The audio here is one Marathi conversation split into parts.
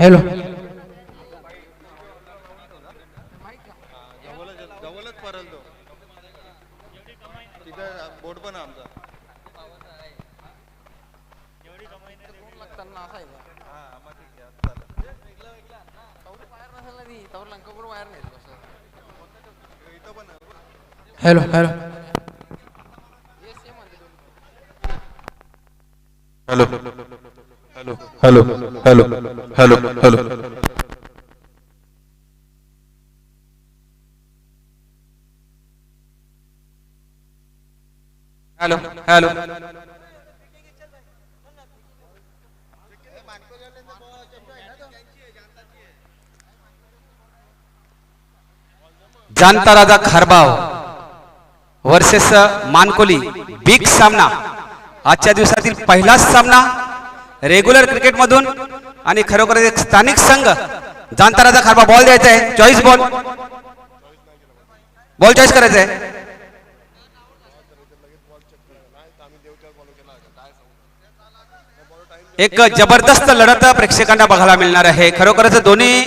हॅलो जवळच परल तो तिथं बोर्ड पण आहे आमचा hello hello hello hello hello hello hello hello hello hello जानता राजा खारबाव वर्सेस मानकोली बिग सामना आजच्या दिवसातील पहिलाच सामना रेग्युलर क्रिकेट मधून आणि खरोखर एक स्थानिक संघ जानता राजा खारबाव बॉल द्यायचा आहे चॉईस बॉल बॉल चॉईस करायचा आहे एक जबरदस्त लढत प्रेक्षकांना बघायला मिळणार आहे खरोखरच दोन्ही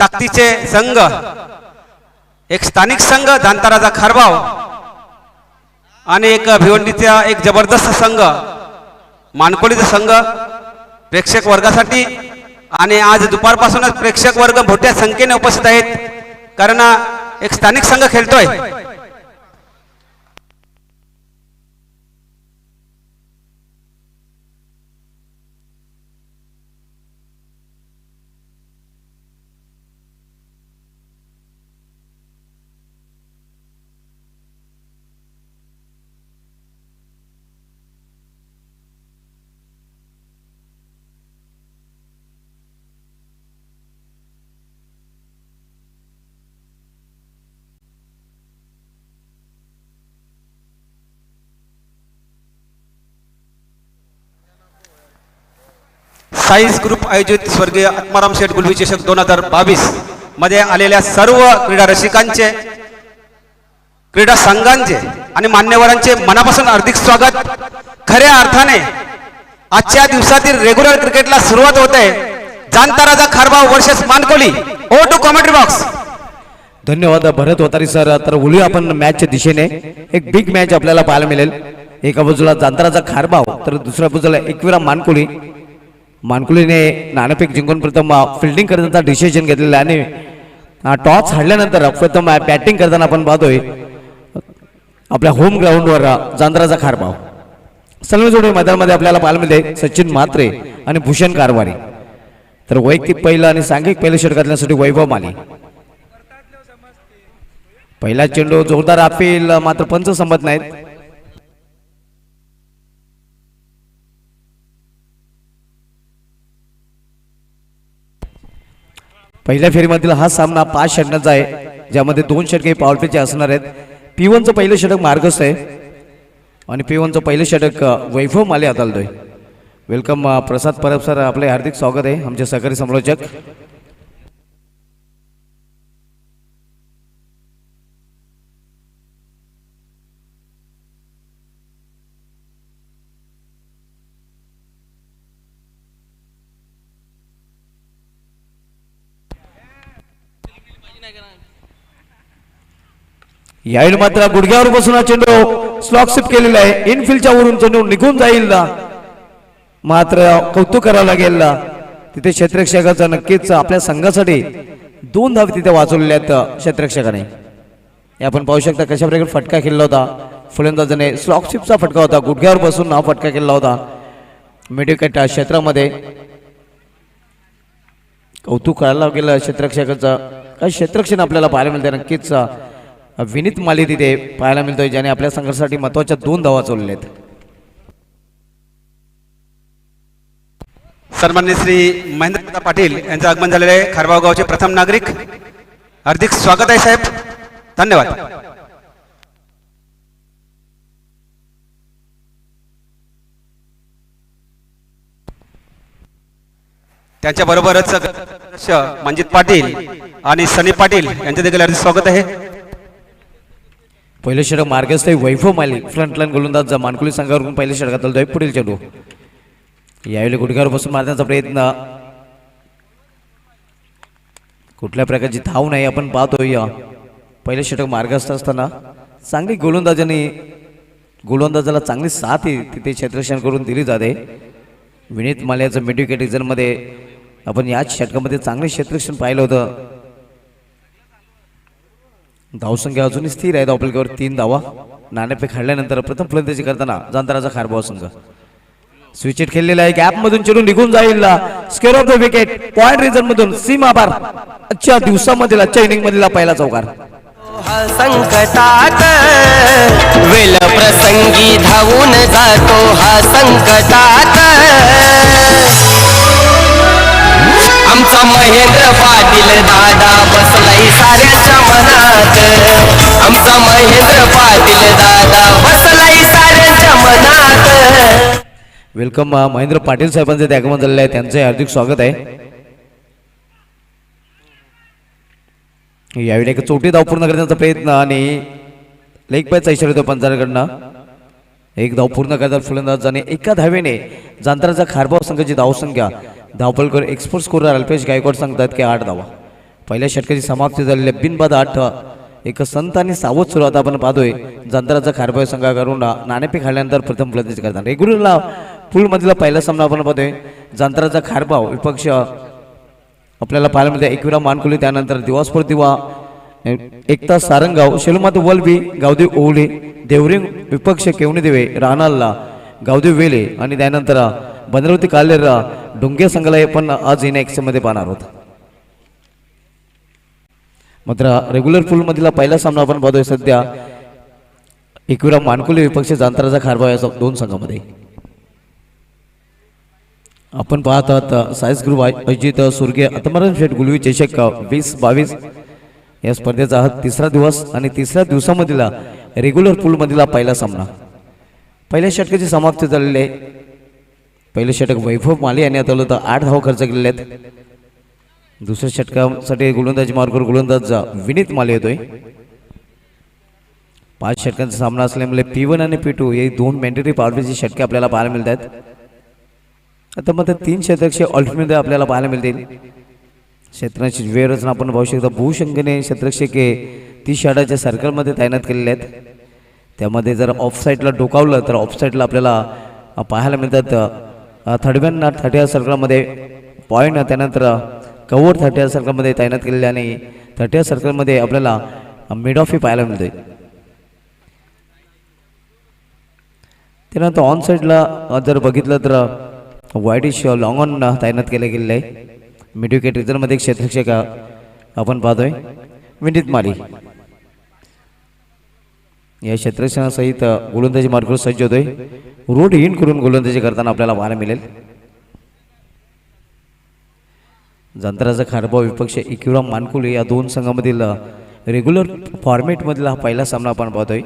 ताकदीचे संघ एक स्थानिक संघ जानता राजा खारबाव आणि एक भिवंडीचा एक जबरदस्त संघ मानकोलीचा संघ प्रेक्षक वर्गासाठी आणि आज दुपारपासूनच प्रेक्षक वर्ग मोठ्या संख्येने उपस्थित आहेत कारण एक स्थानिक संघ खेळतोय साईज ग्रुप आयोजित स्वर्गीय आत्माराम शेठ गुलवी चषक 2022 मध्ये आलेल्या सर्व क्रीडा रसिकांचे क्रीडा संघांचे आणि मान्यवरांचे मनापासून हार्दिक स्वागत खऱ्या अर्थाने आजच्या दिवसातील रेग्युलर क्रिकेटला सुरुवात होते जानता राजा खारबाव वर्सेस मानकोली ओ टू कॉमेंट्री बॉक्स धन्यवाद भरत होतारी सर तर बोलूया आपण मॅचच्या दिशेने एक बिग मॅच आपल्याला पाहायला मिळेल एका बाजूला जानता राजा खारबाव तर दुसऱ्या बाजूला एकविरा मानकोली मानकुलीने नाणेफेक जिंकून प्रथम फिल्डिंग करण्याचा डिसिजन घेतलेला आणि टॉस हारल्यानंतर प्रथम बॅटिंग करताना आपण पाहतोय आपल्या होम ग्राउंडवर जानता राजा खारबाव सलमेजोडे मैदानामध्ये आपल्याला पाहायला मिळते सचिन म्हात्रे आणि भूषण कारवारी तर वैयक्तिक पहिलं आणि सांघिक पहिलं षटक घालण्यासाठी वैभव माली पहिला चेंडू जोरदार अपील मात्र पंच संमत नाहीत पहिल्या फेरीमधील हा सामना 5 षटकांचा आहे ज्यामध्ये 2 षटके पॉवर प्लेचे असणार आहेत P1चं पहिलं षटक मार्गस्थ आहे आणि P1चं पहिलं षटक वैभव माले हाताळतोय वेलकम प्रसाद परब सर आपले हार्दिक स्वागत आहे आमचे सहकारी समालोचक यावेळी मात्र गुडघ्यावर बसून हा चेंडू स्लॉक स्लिप केलेला आहे इनफिल्डच्या वरून चेंडू निघून जाईल मात्र कौतुक करावं लागेल तिथे क्षेत्ररक्षकाचा नक्कीच आपल्या संघासाठी 2 धाव तिथे वाचवलेल्या आहेत क्षेत्ररक्षकाने आपण पाहू शकता कशा प्रकारे फटका खेळला होता फलंदाजाने स्लॉक स्लिपचा फटका होता गुडघ्यावर बसून हा फटका खेळला होता मिडविकेट क्षेत्रामध्ये कौतुक करायला लागेल क्षेत्ररक्षकाचा काही क्षेत्ररक्षण आपल्याला पाहायला मिळते नक्कीच विनीत माली तिथे पाहायला मिळतोय ज्याने आपल्या संघासाठी महत्वाच्या 2 धावा चोरल्या आहेत सन्माननीय श्री महेंद्र पाटील यांचं आगमन झालेले आहे खारबाव गावचे प्रथम नागरिक हार्दिक स्वागत आहे साहेब धन्यवाद त्यांच्या बरोबरच मंजित पाटील आणि सनी पाटील यांचे देखील हार्दिक स्वागत आहे पहिलं षटक मार्गस्थ वैभव माली फ्रंटलाईन गोलंदाज मानकुली संघावरून पहिल्या षटकात आलतोय पुढील चेंडू यावेळी गुडघ्यावर बसून मारण्याचा प्रयत्न कुठल्या प्रकारची धाव नाही आपण पाहतोय. पहिले षटक मार्गस्थ असताना चांगली गोलंदाजाला चांगली साथ तिथे क्षेत्ररक्षण करून दिली जाते. विनीत माल्याचं मिड विकेट मध्ये आपण याच षटकामध्ये चांगले क्षेत्ररक्षण पाहिलं होतं. धावसंख्या अजूनही स्थिर आहे. धावफलकावर 3 धावा. नाणेफेक हाडल्यानंतर प्रथम फलंदाजी करताना जांताराचा खारबाव संघ स्विचेट खेळलेला आहे. गॅप मधून चिरून निघून जाईल. Square of the wicket point region मधून सीमा पार. आजच्या दिवसामधील आजच्या इनिंग मधील पहिला चौकार. संकटात वेल प्रसंगी धावून जातो हा संकटात. आमचा महेंद्र पाटील दादा बसलाय साऱ्याच्या मनात. आमचा महेंद्र पाटील दादा बसलाय साऱ्याच्या मनात. वेलकम महेंद्र पाटील साहेबांचे ते आगमन झालेले आहे. त्यांचे हार्दिक स्वागत आहे. यावेळी एक चौथी धाव पूर्ण करण्याचा प्रयत्न आणि लेग पॅचचा इशारा होतो पंचांकडनं. एक धाव पूर्ण करतात फलंदाजाने. एका धावेने जांताराचा खारबाव संघाची धावसंख्या धावफलकर एक्सपोर्ट स्कोरर अल्पेश गायकवाड सांगतात की 8 धावा. पहिल्या षटकाची समाप्ती झालेली बिनबाद 8. एक संत आणि सावध सुरुवात आपण पाहतोय. जांताराचा खारबाव संघाकडून नाणेफेक हाडल्यानंतर प्रथम फलंदाजी करतात. रेग्युलरला पूल मधला पहिला सामना आपण पाहतोय. जांताराचा खारबाव विपक्ष आपल्याला पाहायला मिळते एकविरा मानकुली, त्यानंतर दिवासपूर दिवा, एकता सारंगाव, शेलमात वलबी, गावदेव ओवळे, देवरिंग विपक्ष केवणी देवे, राणाला गावदेव वेले आणि त्यानंतर भद्रावती कालेर डोंगे संघाला पण आज इनेक्स मध्ये पाहणार आहोत. मात्र रेग्युलर पूल मधला पहिला सामना आपण पाहतोय सध्या एकविरा मानकुली विपक्ष जांताराचा खारबाव या 2 संघामध्ये. आपण पाहत आहात सायन्स ग्रुप अजित सुर्गे आत्माराम शेठ गुलवी चषक 2022 या स्पर्धेचा हा 3रा दिवस आणि 3ऱ्या दिवसामधील रेग्युलर पूल मधला पहिला सामना. पहिल्या षटकाची समाप्ती झालेली आहे. पहिले षटक वैभव माले यांनी आता 8 धावा खर्च केलेले आहेत. दुसऱ्या षटकासाठी गोलंदाजी मार्गावर गोलंदाज विनीत माले येतोय. 5 षटकांचा सामना असल्यामुळे P1 आणि P2 हे 2 मॅन्डेटरी पॉवरचे षटके आपल्याला पाहायला मिळतात. आता मात्र 3 क्षेत्ररक्षक ऑल्टरनेट आपल्याला पाहायला मिळतील. क्षेत्राची व्यवस्था आपण पाहू शकता. बहुसंख्येने क्षेत्ररक्षक 30 षटकाच्या सर्कलमध्ये तैनात केलेले आहेत. त्यामध्ये जर ऑफ साईडला डोकावलं तर ऑफ साईडला आपल्याला पाहायला मिळतात 30 सर्कलमध्ये पॉईंट, त्यानंतर कव्हर 30 सर्कलमध्ये तैनात केलेले आणि 30 सर्कलमध्ये आपल्याला मिड ऑफ पाहायला मिळते. त्यानंतर ऑन साईडला जर बघितलं तर वाईडिश लॉंग ऑन तैनात केले गेलेले आहे. मिड विकेट रिझनमध्ये क्षेत्ररक्षक आपण पाहतोय विनीत माली. या क्षेत्ररक्षणासहित गोलंदाजी मार्गावर सज्ज होतोय. रोड इन करून गोलंदाजी करताना आपल्याला पाहायला मिळेल. जांताराचा खारबाव विपक्ष एकविरा मानकुले या 2 संघामधील रेग्युलर फॉर्मॅटमधील हा पहिला सामना आपण पाहतोय.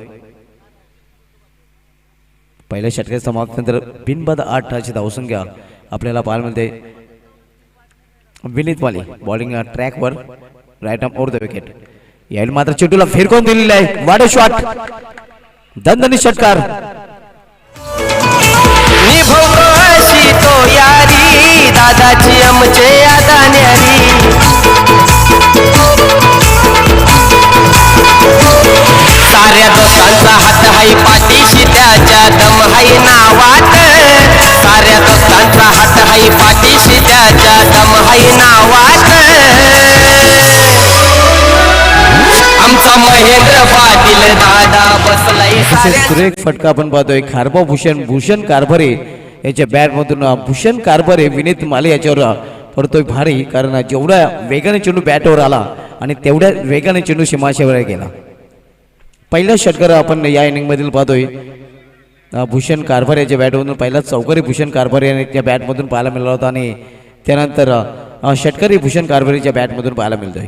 पहिल्या षटकाच्या समाप्तीनंतर बिनबाद 8 ची धावसंख्या आपल्याला पाहायला मिळते. विनीत माली बॉलिंग ट्रॅकवर right arm over the wicket. यावेळी मात्र चेंडूला फिरकून दिलेला आहे. वाडे शॉट दणदणी षटकार. निभवतो अशी तो यारी दादाची आमचे आदान्यारी. साऱ्या दोस्तांचा हात हाय पाठीशी त्याच्या दम हाय नावात. साऱ्या दोस्तांचा हात हाय पाठीशी त्याच्या दम हाय नावात. आमचा महेंद्र पाटील दादा बसलाय सुरेख फटका आपण पाहतोय. खारबाव भूषण कारभारे याच्या बॅटमधून भूषण कारभारे विनीत माले याच्यावर पडतोय भारी. कारण जेवढ्या वेगाने चेंडू बॅटवर आला आणि तेवढ्या वेगाने चेंडू सीमाशेवर गेला. पहिला षटकार आपण या इनिंग मधील पाहतोय. भूषण कारभार याच्या बॅटमधून पहिला चौकारी भूषण कारभार याच्या बॅटमधून पाहायला मिळाला होता आणि त्यानंतर षटकारी भूषण कारभारीच्या बॅटमधून पाहायला मिळतोय.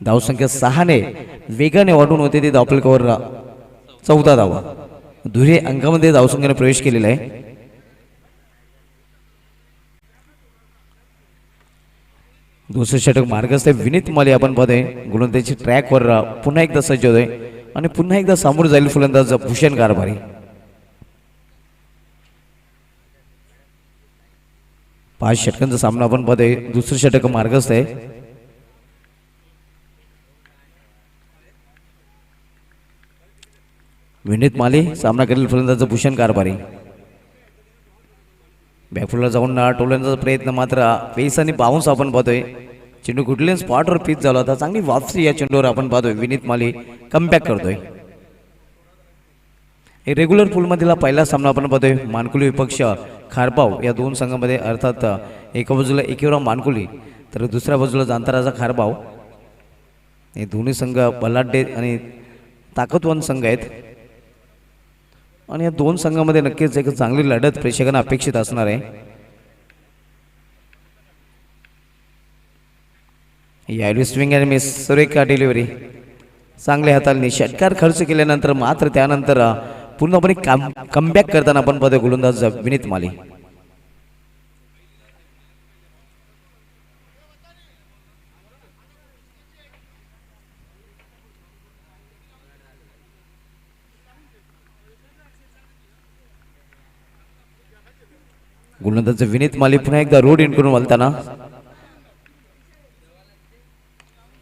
धावसंख्या 6 ने वेगाने वाढून होते. ते धावफलकावर 14 धावा दुहेरी अंकामध्ये धावसंख्येने प्रवेश केलेला आहे. दुसरे षटक मार्गस्थ विनीत माले आपण पाहतोय. गोलंदाजी ट्रॅकवर पुन्हा एकदा सज्ज होतोय आणि पुन्हा एकदा सामोर जाईल फलंदाज भूषण कारभारी. 5 षटकांचा सामना आपण पाहतोय. दुसरं षटक मार्गस्थ आहे. विनीत माली सामना करेल फलंदाज भूषण कारभारी. बॅकफुटला जाऊन टोलण्याचा प्रयत्न मात्र पेस आणि बाउन्स आपण पाहतोय. चेंडू कुठल्या स्पॉटवर पिच झाला होता. चांगली वापसी या चेंडूवर आपण पाहतोय. विनीत माली कमबॅक करतोय. रेग्युलर पूलमधील पहिला सामना आपण पाहतोय. मानकुली विपक्ष खारपाव या दोन संघामध्ये, अर्थात एका बाजूला एकेवरा मानकुली तर दुसऱ्या बाजूला जांताराचा खारपाव. हे दोन्ही संघ बलाढ्य आणि ताकदवान संघ आहेत आणि या दोन संघामध्ये नक्कीच एक चांगली लढत प्रेक्षकांना अपेक्षित असणार आहे. यावेळी स्विंग आणि मिस, सुरेख डिलिव्हरी, चांगल्या हाताने षटकार खर्च केल्यानंतर मात्र त्यानंतर पूर्णपणे कमबॅक करताना आपण पाहतो गोलंदाज विनीत माली. गोलंदाज विनीत माली पुन्हा एकदा रोड इन करून वळताना.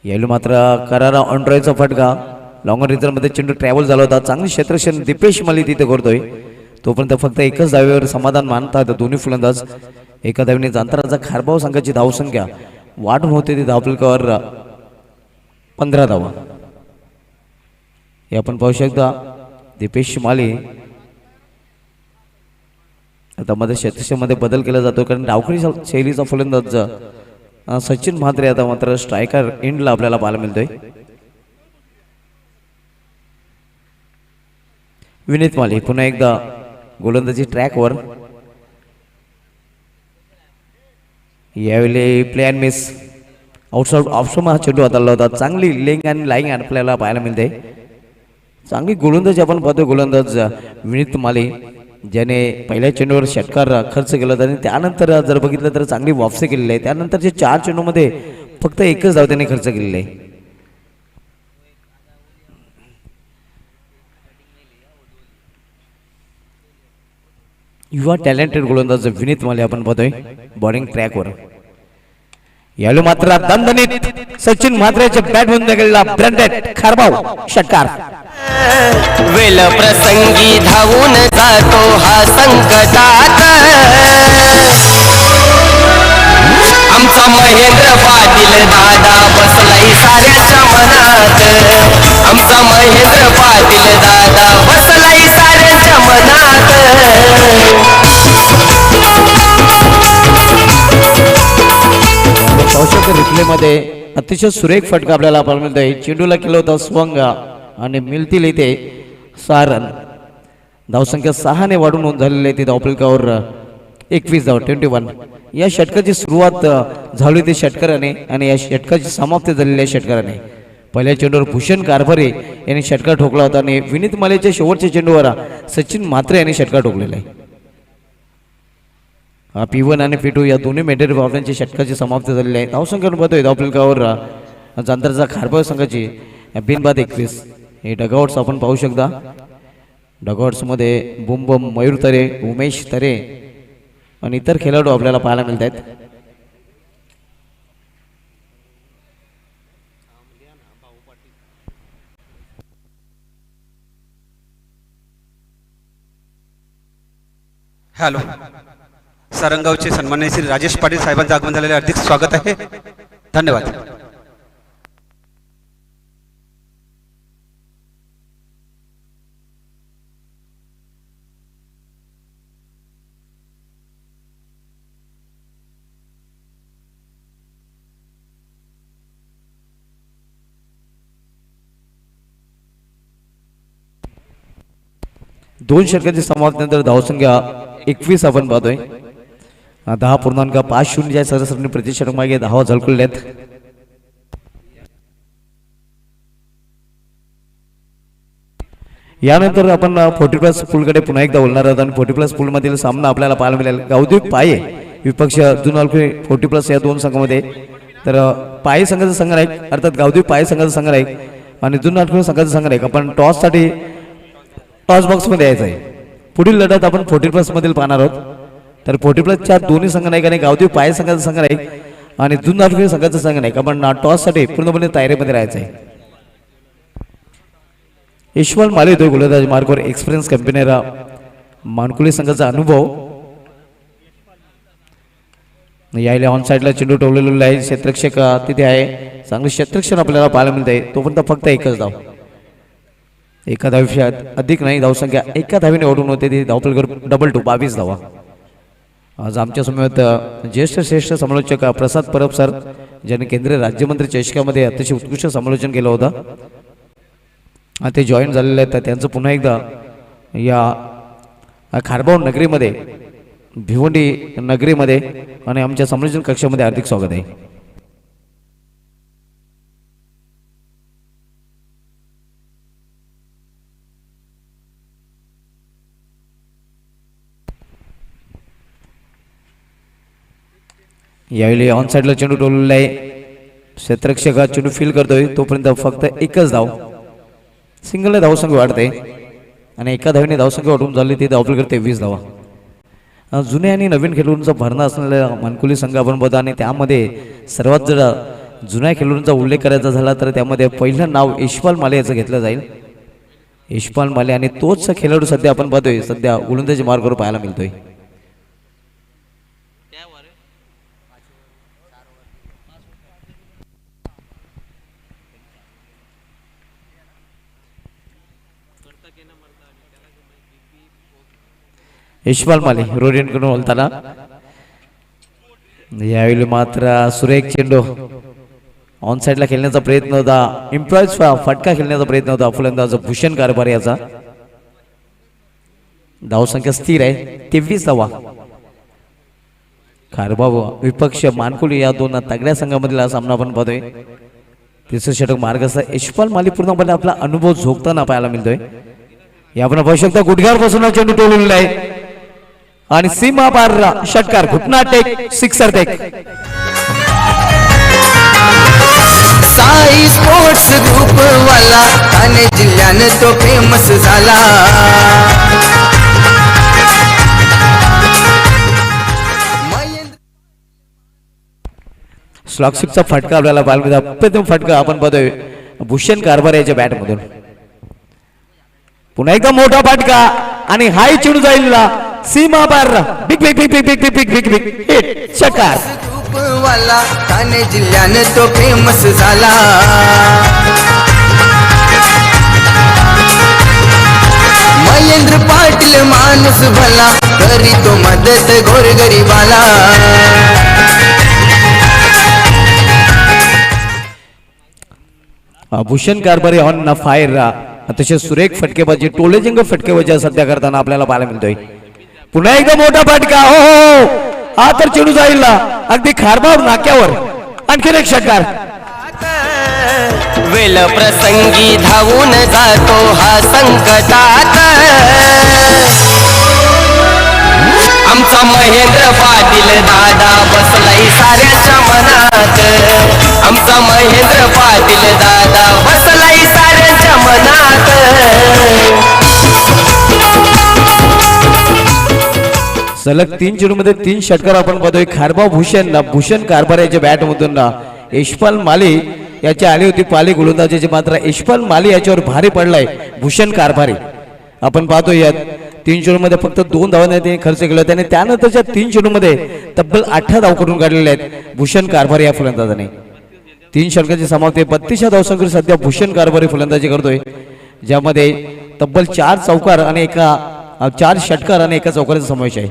यावेळी मात्र करारा ऑनड्रायचा फटका, लॉंग रिझर्वमध्ये चेंडू ट्रॅव्हल झाला होता. चांगली क्षेत्ररक्षण दीपेश माली तिथे करतोय. तोपर्यंत फक्त एकच धावेवर समाधान मानतात दोन्ही फलंदाज. एका धावेने जांताराचा खारबाव संघाची धावसंख्या वाढून होते ती धावफलकावर 15 धावा. हे आपण पाहू शकता. दीपेश माली आता मध्ये क्षेत्रक्षेत्रामध्ये बदल केला जातो कारण डावखळी शैलीचा फलंदाज सचिन म्हात्रे आता मात्र स्ट्रायकर एंडला आपल्याला पाहायला मिळतोय. विनीत माली पुन्हा एकदा गोलंदाजी ट्रॅकवर. यावेळी play and miss, outside option हा चेंडू हाताळला होता. चांगली लेंग आणि लाईंग आपल्याला पाहायला मिळते. चांगली गोलंदाजी आपण पाहतो गोलंदाज विनीत माली, ज्याने पहिल्या चेंडूवर षटकार खर्च केला आणि त्यानंतर जर बघितलं तर चांगली वापसी केलेली आहे. त्यानंतरचे 4 चेंडूमध्ये फक्त एकच धाव त्याने खर्च केलेली आहे. युवा टॅलेंटेड गोलंदाज विनीत माली आपण पाहतोय बॉलिंग ट्रॅकवर. यावेळी मात्र दणदणीत सचिन म्हात्रेच्या बॅट बंद केलेला ब्रँडेड खारबाव षटकार. वेळ प्रसंगी धावून जातो हा संकटात. आमचा महेंद्र पाटील दादा बसलाय साऱ्याच्या मनात. आमचा महेंद्र पाटील दादा बसलाय साऱ्याच्या मनात. पाहू शकतो रिप्ले मध्ये अतिशय सुरेख फटका आपल्याला पाहायला मिळतोय. चेंडूला केलं होतं स्वंग आणि मिळतील इथे 6 रन. धावसंख्या 6 ने वाढून नोंद झालेली आहे. ती धावफलकावर 21 धाव 21. या षटकाची सुरुवात झाली ती षटकाराने आणि या षटकाची समाप्ती झालेली आहे षटकाराने. पहिल्या चेंडूवर भूषण कारभारी यांनी षटकार ठोकला होता आणि विनीत मालीच्या शेवटच्या चेंडूवर सचिन म्हात्रे यांनी षटकार ठोकलेला आहे. P1 आणि P2 या दोन्ही मेडल बाबल्यांची षटकाची समाप्ती झालेली आहे. धावसंख्या पाहतोय धावफलकावर जांताराचा खारबाव संघाची बिनबाद 21. हे डगआउट्स आपण पाहू शकता. डगआउट्समध्ये बुमबम, मयूर तरे, उमेश तरे आणि इतर खेळाडू आपल्याला पाहायला मिळत आहेत. हॅलो, सारंगावचे सन्माननीय श्री राजेश पाटील साहेबांचं आगमन झालेले हार्दिक स्वागत आहे. धन्यवाद. दोन षटकांची समाप्तीनंतर धावसंख्या 21 आपण पाहतोय. 10.50 सरासरीने प्रति षटक मागे धावा झळकलेल्या आहेत. यानंतर आपण 40+ पूलकडे पुन्हा एकदा बोलणार आहोत आणि 40+ पूलमधील सामना आपल्याला पाहायला मिळेल. गावदेव पाये विपक्ष जुनालखे 40+ या दोन संघामध्ये. तर पाये संघाचा संघ आहे, अर्थात गावदेव पाये संघाचा संघ आहे आणि जुनालखे संघाचा संघ आहे. आपण टॉस बॉक्समध्ये यायचं आहे. पुढील लढत आपण 40+ मधील पाहणार आहोत. तर 40+च्या दोन्ही संघ नाही आणि गावदेवी पाय संघाचा संघ नाही आणि जुन्नर संघाचा संघ नाही कारण टॉससाठी पूर्णपणे तयारीमध्ये राहायचं आहे. यशवंत माले येतोय गोलंदाज मार्गवर एक्सपिरियन्स कंपनीला मानकुली संघाचा अनुभव. यायला ऑन साईडला चेंडू ठेवलेला आहे. क्षेत्ररक्षक तिथे आहे. चांगलं क्षेत्ररक्षण आपल्याला पाहायला मिळत आहे. तोपर्यंत फक्त एकच धाव. एका धावीच्या अधिक नाही धावसंख्या एका धावीने ओढून होते ती धावपलकर डबल टू 22 धावा. आज आमच्या समवेत ज्येष्ठ श्रेष्ठ समालोचक प्रसाद परब सर ज्यांनी केंद्रीय राज्यमंत्री चषकामध्ये अतिशय उत्कृष्ट समालोचन केलं होतं ते जॉईन झालेले आहेत. त्यांचं पुन्हा एकदा या खारबाव नगरीमध्ये भिवंडी नगरीमध्ये आणि आमच्या समालोचन कक्षामध्ये हार्दिक स्वागत आहे. यावेळी ऑन साईडला चेंडू टोललेला आहे. क्षेत्ररक्षक चेंडू फील करतोय तोपर्यंत फक्त एकच धाव. सिंगल धावसंख्या वाढते आणि एका धावीने धावसंख्या वाढून झाली ती धावपल करते 20 धावा. जुने आणि नवीन खेळाडूंचा भरणा असलेला मानकुली संघ आपण बघा आणि त्यामध्ये सर्वात जर जुन्या खेळाडूंचा उल्लेख करायचा झाला तर त्यामध्ये पहिलं नाव यशपाल माले याचं घेतलं जाईल. यशपाल माले आणि तोच खेळाडू सध्या आपण पाहतोय सध्या गोलंदाजी मार्गावर पाहायला मिळतोय. यशपाल माले रोडियनकडून बोलताना यावेळी मात्र सुरेख चेंडू ऑन साईडला खेळण्याचा प्रयत्न होता. इम्प्लॉईज फटका खेळण्याचा प्रयत्न होता फलंदाज भूषण कारभार याचा. धावसंख्या स्थिर आहे 23 धावा. खारबाव विपक्ष मानकुली या दोन तगड्या संघामधील सामना आपण पाहतोय. तिसरं षटक मार्ग असा यशपाल माले पूर्णपणे आपला अनुभव झोकताना पाहायला मिळतोय. या आपण पाहू शकता गुडघ्यावर चेंडू टोललेला आहे आणि सीमा पार षटकार घुटना टेक सिक्सर टेक. साई स्पोर्ट्स ग्रुप वाला ठाणे जिल्ह्यानं तो फेमस झाला. स्लॉकशिपचा फटका आपल्याला पाहायला मिळतो. प्रथम फटका आपण पाहतोय भूषण कारभार याच्या बॅट मधून. पुन्हा एकदा मोठा फटका आणि हाय चेंडू जाईल सीमा पार big big big big big big big big hit षटकार. ग्रुप वाला ठाणे जिल्ह्यानं तो फेमस झाला. महेंद्र पाटील माणूस भला करी तो मदत गोरगरीबाला. भूषण कारभारी ऑन ना फायर अतिशय सुरेख फटकेबाजी टोलेजिंग फटकेबाजी सध्या करताना आपल्याला पाहायला मिळतोय. पुन्हा एकदा मोठा फटका. हो हा तर चेंडू जाईल अगदी खारबाव नाक्यावर. आणखीन एक षटकार. वेल प्रसंगी धावून जातो हा संकटात. आमचा महेंद्र पाटील दादा बसलाय साऱ्याच्या मनात. आमचा महेंद्र पाटील दादा बसलाय साऱ्याच्या मनात. सलग 3 चेंडू मध्ये 3 षटकार आपण पाहतोय. खारबाव भूषण कारभार याच्या बॅट मधून यशपाल माले याची आली होती पाली गोलंदाजीची मात्र यशपाल माले याच्यावर भारी पडलाय भूषण कारभारी. आपण पाहतोय यात 3 चेंडू मध्ये फक्त 2 धावांनी त्याने खर्च केला त्याने त्यानंतरच्या 3 चेंडू मध्ये तब्बल 18 धाव करून काढलेले आहेत भूषण कारभारी या फलंदाजाने. 3 षटकांची समाप्ती 32 धावसंख्येवर सध्या भूषण कारभारी फलंदाजी करतोय ज्यामध्ये तब्बल 4 चौकार आणि 4 षटकार आणि 1 चौकाराचा समावेश आहे.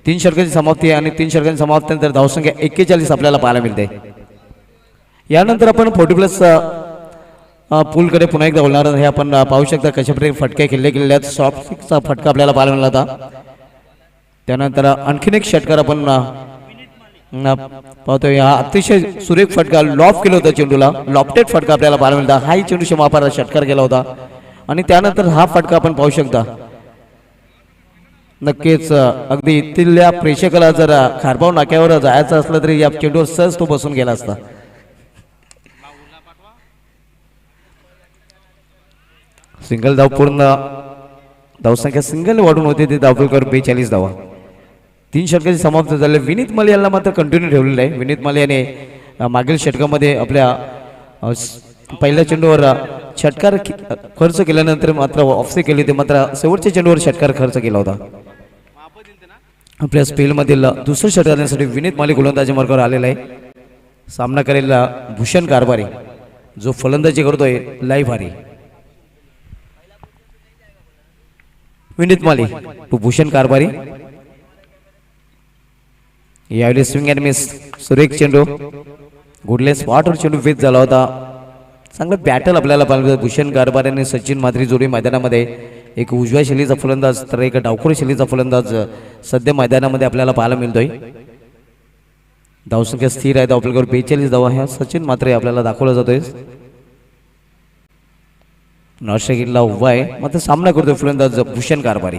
3 षटकांची समाप्ती आणि 3 षटकांची समाप्तीनंतर धावसंख्या 41 आपल्याला पाहायला मिळते. यानंतर आपण 40+ पूलकडे पुन्हा एकदा बोलणार हे आपण पाहू शकता कशाप्रकारे फटके खेळले गेलेले आहेत. सॉफ्ट सिक्सचा फटका आपल्याला पाहायला मिळाला होता. त्यानंतर आणखीन एक षटकार आपण पाहतोय. हा अतिशय सुरेख फटका लॉफ केला होता चेंडूला. लॉफ्टेड फटका आपल्याला पाहायला मिळता. हाही चेंडू क्षमापार षटकार केला होता आणि त्यानंतर हा फटका आपण पाहू शकता. नक्कीच अगदी इथल्या प्रेक्षकाला जर खारबाव नाक्यावर जायचं असलं तरी या चेंडूवर सहज तो बसून गेला असता. सिंगल धाव पूर्ण धावसंख्या सिंगल वाढून होती ती धावपलकर 42 धावा. 3 षटकाची समाप्त झाले. विनीत माली यांना मात्र कंटिन्यू ठेवलेलं आहे. विनीत माली याने मागील षटकामध्ये आपल्या पहिल्या चेंडूवर षटकार खर्च केल्यानंतर मात्र ऑफसे केली ते मात्र शेवटच्या चेंडूवर षटकार खर्च केला होता. आपल्या स्पेलमधील दुसरं षटकार करण्यासाठी विनीत माली गोलंदाजी मार्गावर आलेला आहे. सामना करेल भूषण कारभारी जो फलंदाजी करतोय लाईव्ह हारी. विनीत माली तो भूषण कारभारी. यावेळी स्विंग अँड मिस सुरेख चेंडू गुडले स्पॉटवर चेंडू फेस झाला होता. चांगलं बॅटल आपल्याला पाहिलं. भूषण कारभारी आणि सचिन माद्री जोडी मैदानामध्ये एक उजव्या शैलीचा फलंदाज तर एक डावखोर शैलीचा फलंदाज सध्या मैदानामध्ये आपल्याला पाहायला मिळतोय. धावसंख्या स्थिर आहे. धावफलकावर 42 धावा ह्या सचिन मात्रे आपल्याला दाखवला जातोय. नॉस्ट्रेलियाला उभा आहे मात्र सामना करतोय फलंदाज भूषण कारभारी.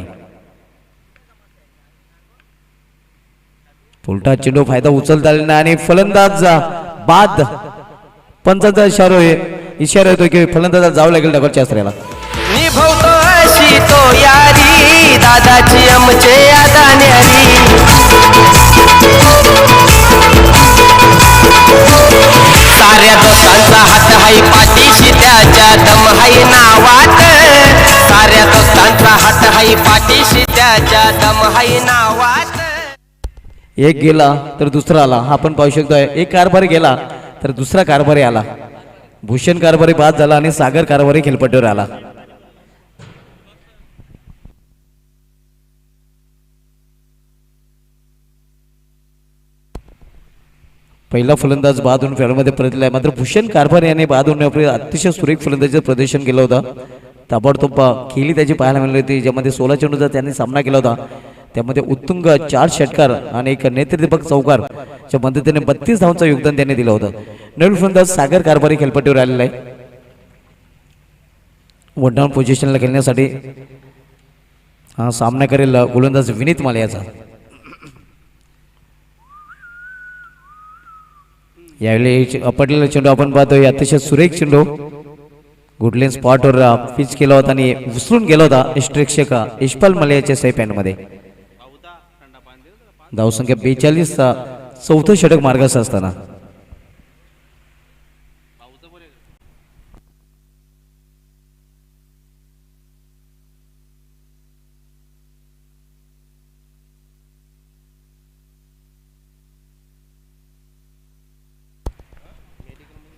उलटा चेंडू फायदा उचलता आला नाही आणि फलंदाज बाद. पंचाचा इशारा येतोय की फलंदाज जावं लागेल डबलच्या अस्त्राला. निभवतो अशी तो यारी दादाची आमचे आदान्यारी. साऱ्या दोस्तांचा हात हाई पाठीशी त्याच्या दम हाई नावात. साऱ्या दोस्तांचा हात हाई पाठीशी त्याच्या दम हाई नावात. एक गेला तर दुसरा आला. हा आपण पाहू शकतोय. एक कारभारी गेला तर दुसरा कारभारी आला. भूषण कारभारी बाद झाला आणि सागर कारभारी खेळपट्टीवर आला. पहिला फलंदाज बाद होऊन खेळामध्ये परतला आहे. मात्र भूषण कारभारी याने बाद होऊन अतिशय सुरेख फलंदाजीचं प्रदर्शन केलं होतं. ताबडतोब केली त्याची पाहायला मिळाली होती. ज्यामध्ये 16 चेंडूचा त्यांनी सामना केला होता. त्यामध्ये उत्तुंग 4 षटकार आणि एक नेत्रदीपक चौकारच्या मदतीने 32 धावांचं योगदान त्यांनी दिलं होतं. नवीन फलंदाज सागर कारभारी खेळपट्टीवर आलेला आहे. वन डाऊन पोझिशनला खेळण्यासाठी हा सामना करेल गोलंदाज विनीत माले याचा. यावेळी पडलेला चेंडू आपण पाहतोय अतिशय सुरेख चेंडू गुडलेन स्पॉटवर पिच केला होता आणि उचलून गेला होता इष्टरक्षक इशपाल मलयाच्या सेफ हँडमध्ये. धावसंख्या 42 चौथं षटक मार्गास असताना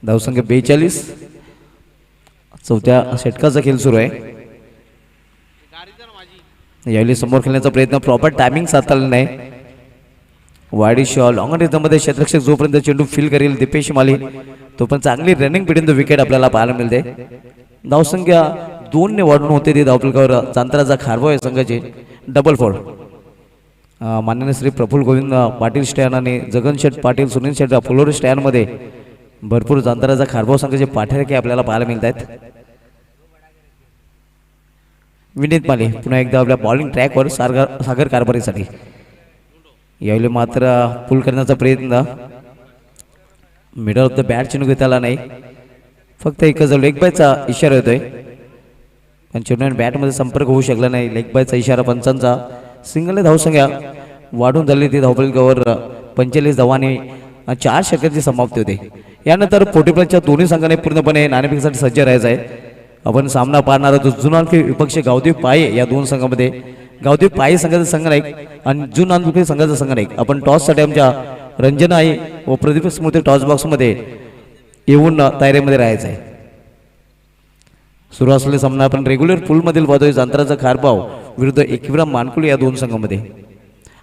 धावसंख्या 42 चौथ्या षटकाचा खेळ सुरू आहे. यावेळी समोर खेळण्याचा प्रयत्न प्रॉपर टायमिंग साधला नाही. वाडी शॉ लॉंग रेंजमध्ये क्षेत्ररक्षक जोपर्यंत चेंडू फील करेल दीपेश माली तो पण चांगली रनिंग पिढीन विकेट आपल्याला पाहायला मिळते. धावसंख्या 2 ने वाढून होते. ती धावफलकावर चांतराचा खारभाव आहे संघाचे. डबल फोर माननीय श्री प्रफुल्ल गोविंद पाटील स्टँड आणि जगनशेठ पाटील सुनील शेठ फुलोर स्टँडमध्ये भरपूर चांतराचा खारभाव संघाचे पाठ्याके आपल्याला पाहायला मिळत आहेत. विनीत माली पुन्हा एकदा आपल्या बॉलिंग ट्रॅकवर सागर कारभारीसाठी. यावेळी मात्र पुल करण्याचा प्रयत्न मिडल ऑफ द बॅट चेंडू घेता आला नाही. फक्त एकच लेग बायचा इशारा येतोय पण चेंडू बॅटमध्ये संपर्क होऊ शकला नाही. लेग बायचा इशारा पंचांचा. सिंगल धावसंख्या वाढून झाली ती धावफलकावर 45 धावांनी 4 षटकाची समाप्ती होते. यानंतर 40+ दोन्ही संघाने पूर्णपणे नाणेफेकीसाठी सज्ज राहायचं आहे. आपण सामना पाहणार आहोत जुनानफी विपक्ष गावदेव पाये या दोन संघामध्ये. गावदेव पाये संघाचा संघ नाही आणि जुनानफी संघाचा संघ नाही. आपण टॉससाठी आमच्या रंजना आई व प्रदीप स्मृती टॉस बॉक्समध्ये येऊन तयारीमध्ये राहायचं आहे. सुरू असलेला सामना आपण रेग्युलर पूलमधील पाहतोय. जांतराचा खारभाव विरुद्ध एकविराम मानकुळे या दोन संघामध्ये.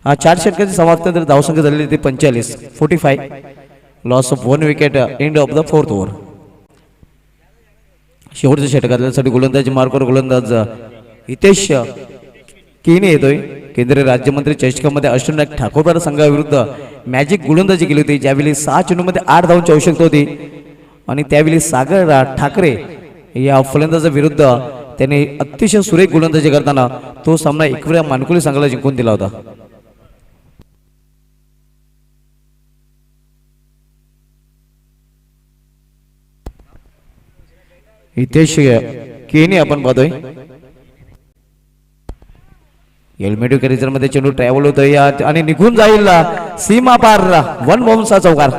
हा 4 षटकाची समाप्ती नंतर धावसंख्या झालेली ते 45 loss of 1 wicket end of the 4th over. शेवटच्या षटकासाठी गोलंदाजी मार्कवर गोलंदाज हितेश केने येतोय. केंद्रीय राज्यमंत्री चषकामध्ये अष्टनायक ठाकूरपाडा संघाविरुद्ध मॅजिक गोलंदाजी केली होती. ज्यावेळी 6 चेंडूमध्ये 8 धावांची आवश्यकता होती आणि त्यावेळी सागर ठाकरे या फलंदाजाविरुद्ध त्याने अतिशय सुरेख गोलंदाजी करताना तो सामना एकविरा मानकुले संघाला जिंकून दिला होता. हितेश केने आपण पाहतोय. एलमेडो कॅरिजर मध्ये चेंडू ट्रॅव्हल होतोय आणि निघून जाईल सीमा पार 1 बाउन्सचा चौकार.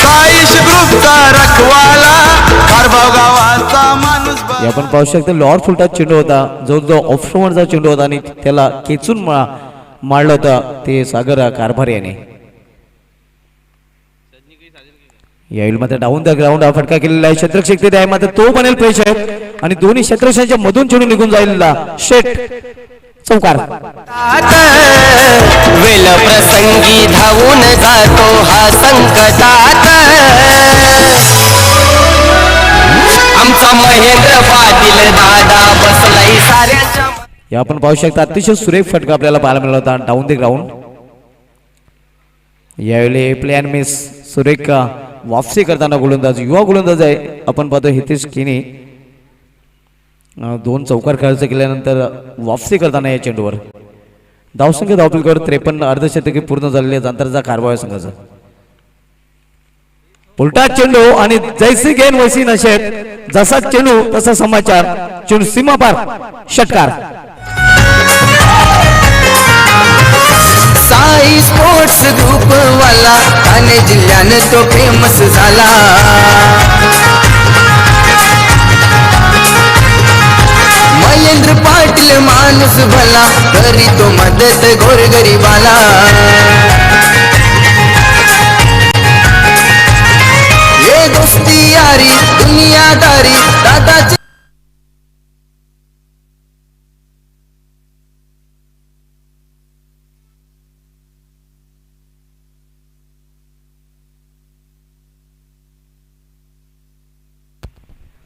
साईश ग्रुपचा रखवाला कारभाव गावाचा माणूस हे आपण पाहू शकतो लॉर्ड फुलटा चेंडू होता जो जो ऑफशोअरचा चेंडू होता आणि त्याला खेचून मारलं होतं ते सागर कारभार याने. यावेळी मात्र डाऊन द ग्राउंड हा फटका केलेला आहे. शत्रक्षक तिथे आहे मात्र तो बनेल प्रेशर आणि दोन्ही शत्रक्षांच्या मधून चेंडू निघून जाईल शेट चौकार. वेल प्रसंगी धावून जातो हा संकटात आमचा महेंद्र पाटील दादा बसलाय साऱ्यांच्या. या आपण पाहू शकता अतिशय सुरेख फटका आपल्याला पाहायला मिळाला होता डाऊन द ग्राउंड. यावेळी प्लेअर मिस सुरेख वापसी करताना गोलंदाज युवा गोलंदाज आहे आपण पाहतो हितेश किनी 2 चौकार खर्च केल्यानंतर वापसी करताना या चेंडूवर. धावसंख्या धावपलकर 53 अर्धशतकी पूर्ण झालेले जांताराचा कारभार आहे संघाचा. उलटा चेंडू आणि जैसी गेन वैसी नशेत जसा चेंडू तसा समाचार चेंडू सीमा पार षटकार. साई स्पोर्ट्स ग्रुप वाला ठाणे जिल्ह्यानं तो फेमस झाला. महेंद्र पाटील माणूस भला करी तो मदत गोरगरीबाला. ये दोस्ती यारी दुनियादारी दादाची.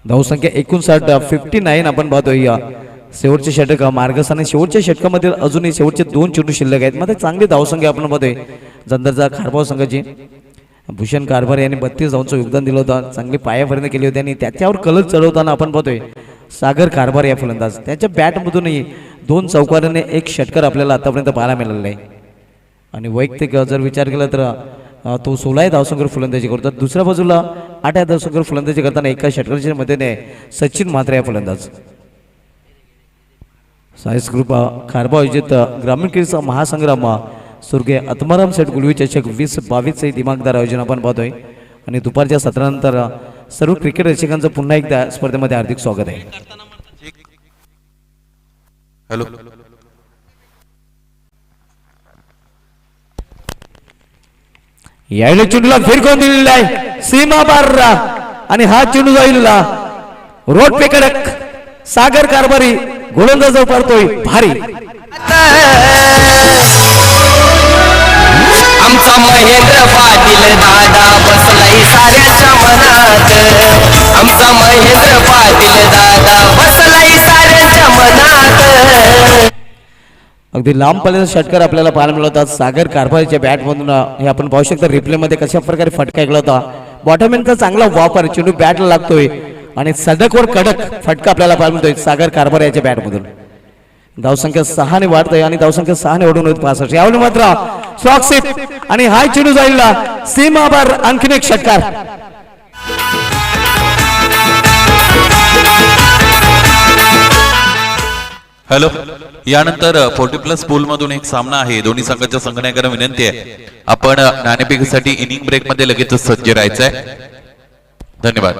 धावसंख्या 59 आपण पाहतोय शेवटचे षटक मार्गस आणि शेवटच्या षटकामध्ये अजूनही शेवटचे 2 चेंडू शिल्लक आहेत. मध्ये चांगली धावसंख्या आपण पाहतोय जांतारचा खारभाव संघाची. भूषण कारभार यांनी 32 धावांचं योगदान दिलं होतं. चांगली पायाभरणी केली होती आणि त्याच्यावर कलर चढवताना आपण पाहतोय सागर कारभार या फलंदाज त्याच्या बॅटमधूनही 2 चौकाराने 1 षटकार आपल्याला आतापर्यंत पाहायला मिळालेला आहे. आणि वैयक्तिक जर विचार केला तर तो 16 धावसंख्येवर फलंदाजी करतो. दुसऱ्या बाजूला 8 धावसंख्येवर फलंदाजी करताना एका षटकाच्या मदतीने सचिन म्हात्रे या फलंदाज. सायन्स ग्रुप खारबाव आयोजित ग्रामीण क्रीडा महासंग्राम स्वर्गीय आत्माराम सेठ गुलवी चषक 2022 दिमागदार आयोजन आपण पाहतोय. आणि दुपारच्या सत्रानंतर सर्व क्रिकेट रसिकांचं पुन्हा एकदा स्पर्धेमध्ये हार्दिक स्वागत आहे. हॅलो यावेळी चेंडूला फिरकून दिलेला आहे सीमा पार आणि हा चेंडू जाईल रोड पेकडक सागर कारभारी गोलंदाज उपाडतोय भारी. आमचा महेंद्र पाटील दादा बसलाय साऱ्याच्या मनात. आमचा महेंद्र पाटील दादा बसलाय साऱ्याच्या मनात. अगदी लांब पल्ल्याचा षटकार आपल्याला पाहायला मिळाला होता सागर कारभारीच्या बॅटमधून. हे आपण पाहू शकता रिप्लेमध्ये कशा प्रकारे फटका ऐकला होता. बॉटमॅनचा चांगला वापर चेंडू बॅटला लागतोय आणि सडकवर कडक फटका आपल्याला पाहायला मिळतोय सागर कारभार याच्या बॅटमधून. धावसंख्या 6 ने वाढतोय आणि धावसंख्या 6 ने ओढून होत 65. यावेळी मात्र स्वाक्सिप आणि हाय चेंडू जाईल सीमावर आणखीन एक षटकार. हॅलो यानंतर 40+ पूल मधून एक सामना आहे. दोन्ही संघाच्या संघनायकांना विनंती आहे आपण नाणेफेकीसाठी इनिंग ब्रेक मध्ये लगेच सज्ज राहायचंय. धन्यवाद.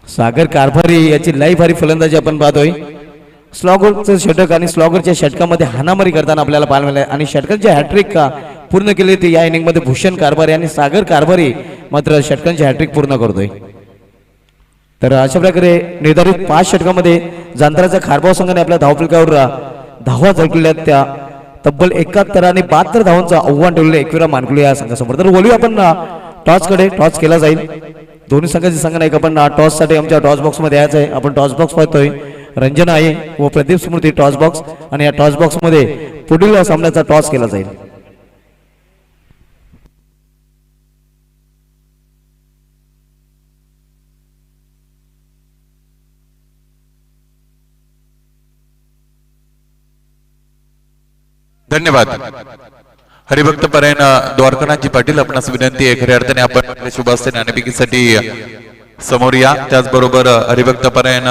सागर कारभारी याची लई भारी फलंदाजी आपण पाहतोय. स्लॉगरचं षटक आणि स्लॉगरच्या षटकामध्ये हाणामारी करताना आपल्याला पाहायला मिळाले आणि षटकांची हॅट्रिक पूर्ण केली होती या इनिंग मध्ये भूषण कारभारी आणि सागर कारभारी मात्र षटकांची हॅट्रिक पूर्ण करतोय. तर अशा प्रकारे निर्धारित 5 षटकामध्ये जांताराच्या खारबाव संघाने आपल्या धावफलकावर धावा झळकलेल्या त्या तब्बल 71 आणि 72 धावांचं आव्हान ठेवलेले एकविरा मानकुले या संघासमोर. तर बोलूया आपण टॉस केला जाईल. दोन्ही संघाचे संघ नाही आपण टॉस साठी आमच्या टॉस बॉक्स मध्ये यायचं आहे. आपण टॉस बॉक्स पाहतोय रंजना आहे व प्रदीप स्मृती टॉस बॉक्स आणि या टॉस बॉक्स मध्ये पुढील सामन्याचा टॉस केला जाईल. धन्यवाद. हरिभक्त परायण द्वारकानाथजी पाटील आपणास विनंती आहे, खऱ्या अर्थाने आपण आपल्या शुभ हस्ते नाणेफेकीसाठी समोर या. त्याचबरोबर हरिभक्त परायण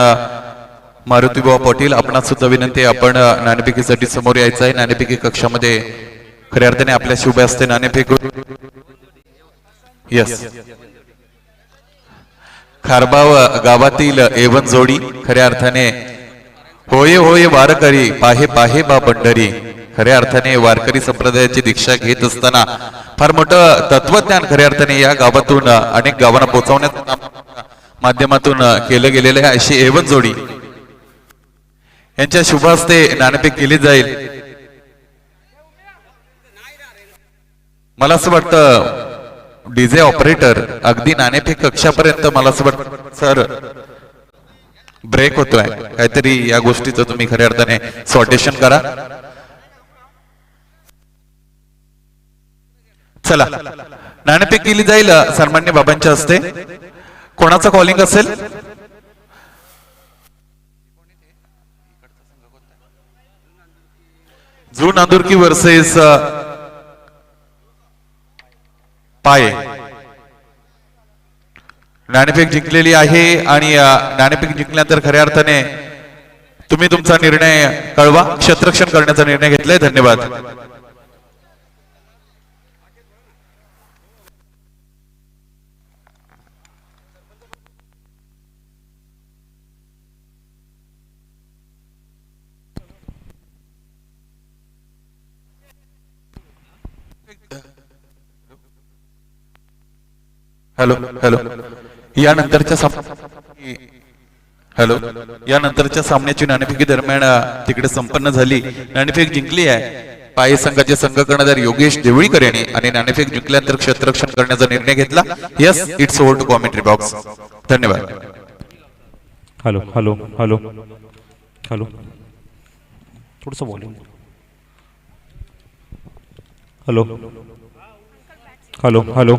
मारुतीबाबा पाटील आपणास सुद्धा विनंती आहे, आपण नाणेफेकीसाठी समोर यायचं आहे. नाणेफेकी कक्षामध्ये खऱ्या अर्थाने आपल्या शुभ हस्ते नाणेफेक. यस, खारबाव गावातील एवन जोडी खऱ्या अर्थाने होय होय वारकरी पाहे पाहे बा पंढरी. खऱ्या अर्थाने वारकरी संप्रदायाची दीक्षा घेत असताना फार मोठं तत्वज्ञान खऱ्या अर्थाने या गावातून अनेक गावांना पोहोचवण्याच्या माध्यमातून केलं गेलेलं आहे. अशी एवन जोडी यांच्या शुभ हस्ते नाणेफेक केली जाईल. मला असं वाटतं डीजे ऑपरेटर अगदी नाणेफेक कक्षापर्यंत मला असं वाटतं सर ब्रेक होतोय, काहीतरी या गोष्टीचं तुम्ही खऱ्या अर्थाने सॉर्टेशन करा. चला, नाणेफेक केली जाईल सन्मान्य बाबांच्या हस्ते. कोणाचं कॉलिंग असेल? जू नांदुरकी वर्सेस पाये. नाणेफेक जिंकलेली आहे आणि नाणेफेक जिंकल्यानंतर खऱ्या अर्थाने तुम्ही तुमचा निर्णय कळवा. क्षेत्ररक्षण करण्याचा निर्णय घेतलाय. धन्यवाद. हॅलो हॅलो यानंतरच्या सामन्याची नाणेफेकी दरम्यान तिकडे संपन्न झाली. नाणेफेक जिंकली आहे पाये संघाचे संघ कर्णधार योगेश देवळीकर यांनी आणि नाणेफेक जिंकल्यानंतर क्षेत्ररक्षण करण्याचा निर्णय घेतला. Yes, it's over to commentary box. धन्यवाद. हॅलो हॅलो हॅलो हॅलो थोडस volume. Hello hello hello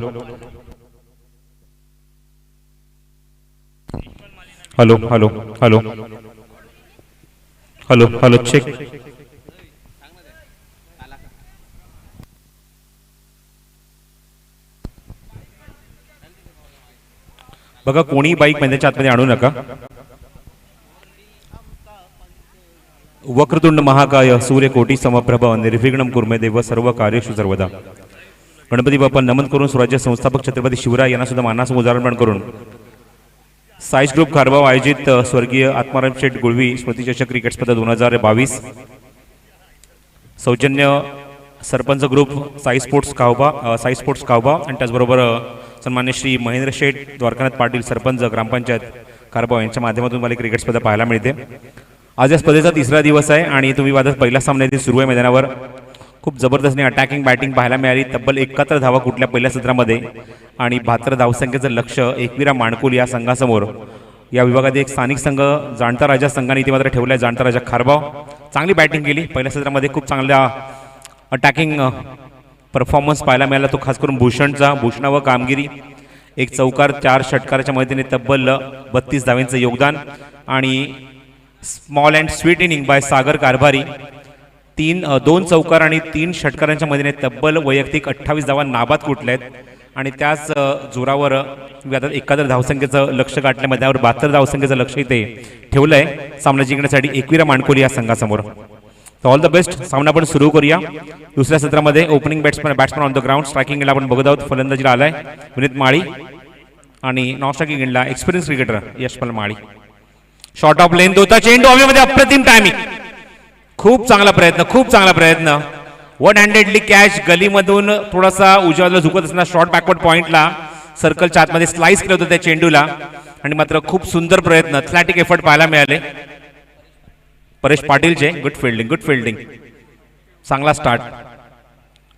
hello hello hello hello hello check. बघा, कोणी बाईक मैदानाच्या आतमध्ये आणू नका. वक्रतुंड महाकाय सूर्यकोटी समप्रभ निर्विघ्नं कुर्मे देव सर्व कार्येषु सर्वदा. गणपती बाप्पा नमन करून स्वराज्य संस्थापक छत्रपती शिवराय यांना सुद्धा मानाचं उदाहरण करून साईज ग्रुप खारबाव आयोजित स्वर्गीय आत्माराम शेठ गुळवी स्मृतिचषक क्रिकेट स्पर्धा 2022 सौजन्य सरपंच ग्रुप साई स्पोर्ट्स कावबा आणि त्याचबरोबर सन्मान्य श्री महेंद्र शेठ द्वारकानाथ पाटील सरपंच ग्रामपंचायत खारबाव यांच्या माध्यमातून मला क्रिकेट स्पर्धा पाहायला मिळते. आज या स्पर्धेचा तिसरा दिवस आहे आणि तुम्ही वादत पहिला सामना इथे सुरू आहे. मैदानावर खूप जबरदस्त अटॅकिंग बॅटिंग पाहायला मिळाली. तब्बल 71 धावा कुठल्या पहिल्या सत्रामध्ये आणि 72 धावसंख्येचं लक्ष एकविरा माणकुल या संघासमोर. या विभागात एक स्थानिक संघ जाणता राजा संघाने इथे मात्र ठेवलाय जाणता राजा खारबाव. चांगली बॅटिंग केली पहिल्या सत्रामध्ये, खूप चांगल्या अटॅकिंग परफॉर्मन्स पाहायला मिळाला तो खास करून भूषणावर कामगिरी. एक चौकार 4 षटकाराच्या मदतीने तब्बल 32 धावांचं योगदान आणि small and sweet inning by Sagar Karbhari. 2 चौकार आणि 3 षटकारांच्या मदतीने तब्बल वैयक्तिक 28 धावा नाबाद कुठल्या आहेत आणि त्याच जोरावर आता 71 धावसंख्येचं लक्ष गाठल्यामध्ये त्यावर 72 धावसंख्येचं लक्ष इथे ठेवलंय सामना जिंकण्यासाठी एकविरा माणकोली या संघासमोर. All the best. सामना आपण सुरू करूया. दुसऱ्या सत्रामध्ये opening batsman on the ground. Striking आपण बघत आहोत. फलंदाजीला आलाय विनीत माळी आणि नॉन स्ट्रायकिंग एंडला experience cricketer Yashpal Mali. Short of length होता, चेंडू हवेमध्ये, अप्रतिम टायमिंग. खूप चांगला प्रयत्न. 1 हँडेडली कॅच गलीमधून थोडासा उजव्याला झुकत असताना शॉर्ट बॅकवर्ड पॉइंटला सर्कलच्या आतमध्ये स्लाइस केलं होतं त्या चेंडूला आणि मात्र खूप सुंदर प्रयत्न, ॲथलेटिक एफर्ट पाहायला मिळाले परेश पाटीलचे. Good fielding. चांगला स्टार्ट.